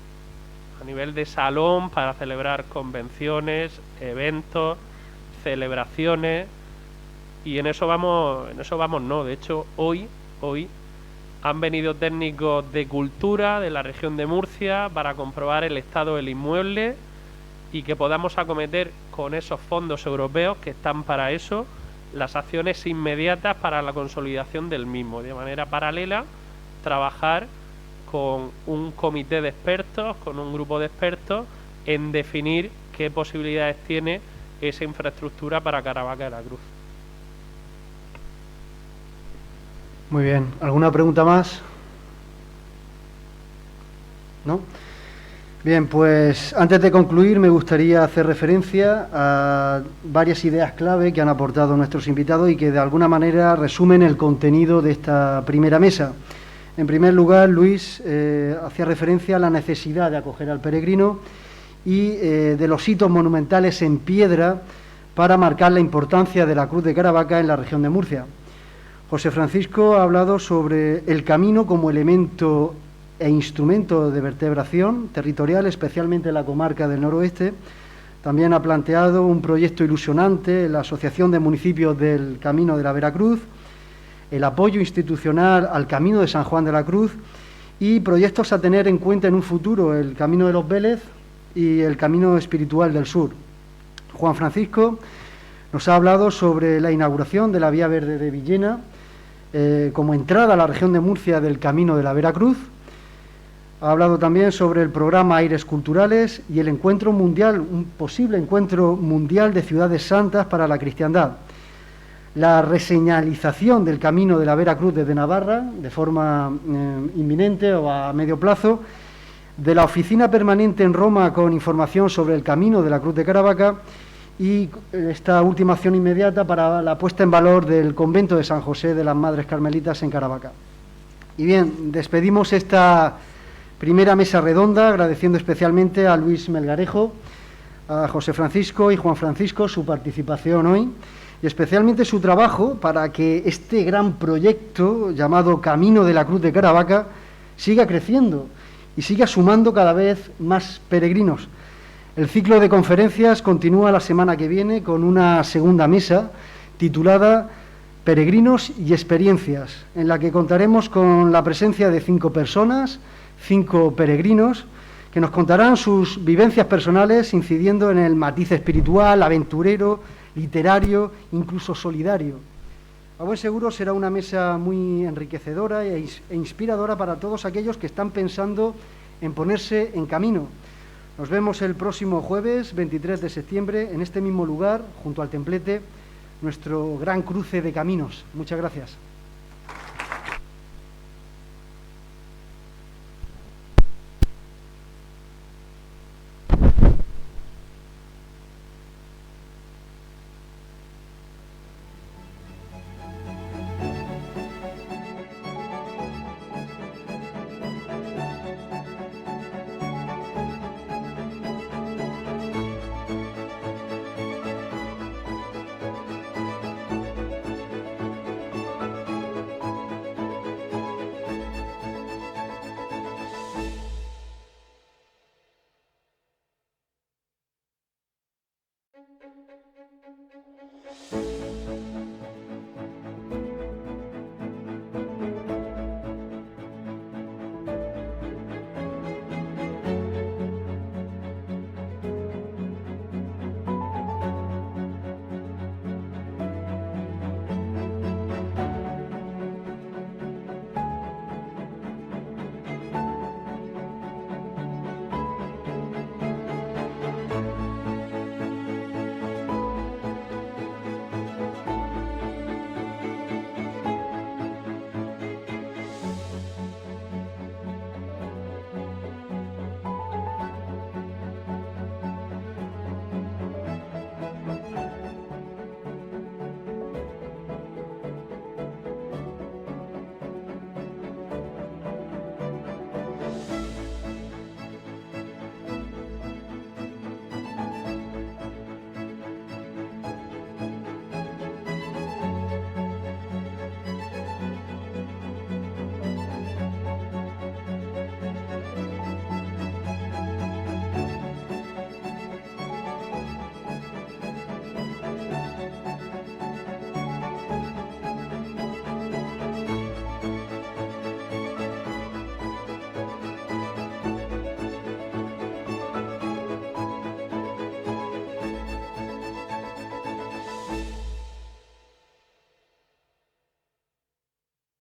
a nivel de salón para celebrar convenciones, eventos, celebraciones, y en eso vamos no. De hecho, hoy han venido técnicos de cultura de la región de Murcia para comprobar el estado del inmueble y que podamos acometer con esos fondos europeos que están para eso las acciones inmediatas para la consolidación del mismo. De manera paralela, trabajar con un comité de expertos, con un grupo de expertos, en definir qué posibilidades tiene esa infraestructura para Caravaca de la Cruz. Muy bien. ¿Alguna pregunta más? ¿No? Bien, pues antes de concluir me gustaría hacer referencia a varias ideas clave que han aportado nuestros invitados y que de alguna manera resumen el contenido de esta primera mesa. En primer lugar, Luis hacía referencia a la necesidad de acoger al peregrino y de los hitos monumentales en piedra para marcar la importancia de la Cruz de Caravaca en la región de Murcia. José Francisco ha hablado sobre el camino como elemento e instrumento de vertebración territorial, especialmente en la comarca del noroeste. También ha planteado un proyecto ilusionante, la Asociación de Municipios del Camino de la Veracruz, el apoyo institucional al Camino de San Juan de la Cruz y proyectos a tener en cuenta en un futuro, el Camino de los Vélez y el Camino Espiritual del Sur. Juan Francisco nos ha hablado sobre la inauguración de la Vía Verde de Villena como entrada a la región de Murcia del Camino de la Veracruz. Ha hablado también sobre el programa Aires Culturales y el encuentro mundial, un posible encuentro mundial de ciudades santas para la cristiandad. La reseñalización del Camino de la Veracruz desde Navarra, de forma inminente o a medio plazo, de la oficina permanente en Roma con información sobre el Camino de la Cruz de Caravaca y esta última acción inmediata para la puesta en valor del convento de San José de las Madres Carmelitas en Caravaca. Y bien, despedimos esta primera mesa redonda agradeciendo especialmente a Luis Melgarejo, a José Francisco y Juan Francisco su participación hoy y especialmente su trabajo para que este gran proyecto llamado Camino de la Cruz de Caravaca siga creciendo y siga sumando cada vez más peregrinos. El ciclo de conferencias continúa la semana que viene con una segunda mesa titulada Peregrinos y Experiencias, en la que contaremos con la presencia de 5 personas, 5 peregrinos, que nos contarán sus vivencias personales incidiendo en el matiz espiritual, aventurero, literario, incluso solidario. A buen seguro será una mesa muy enriquecedora e inspiradora para todos aquellos que están pensando en ponerse en camino. Nos vemos el próximo jueves 23 de septiembre en este mismo lugar, junto al templete, nuestro gran cruce de caminos. Muchas gracias.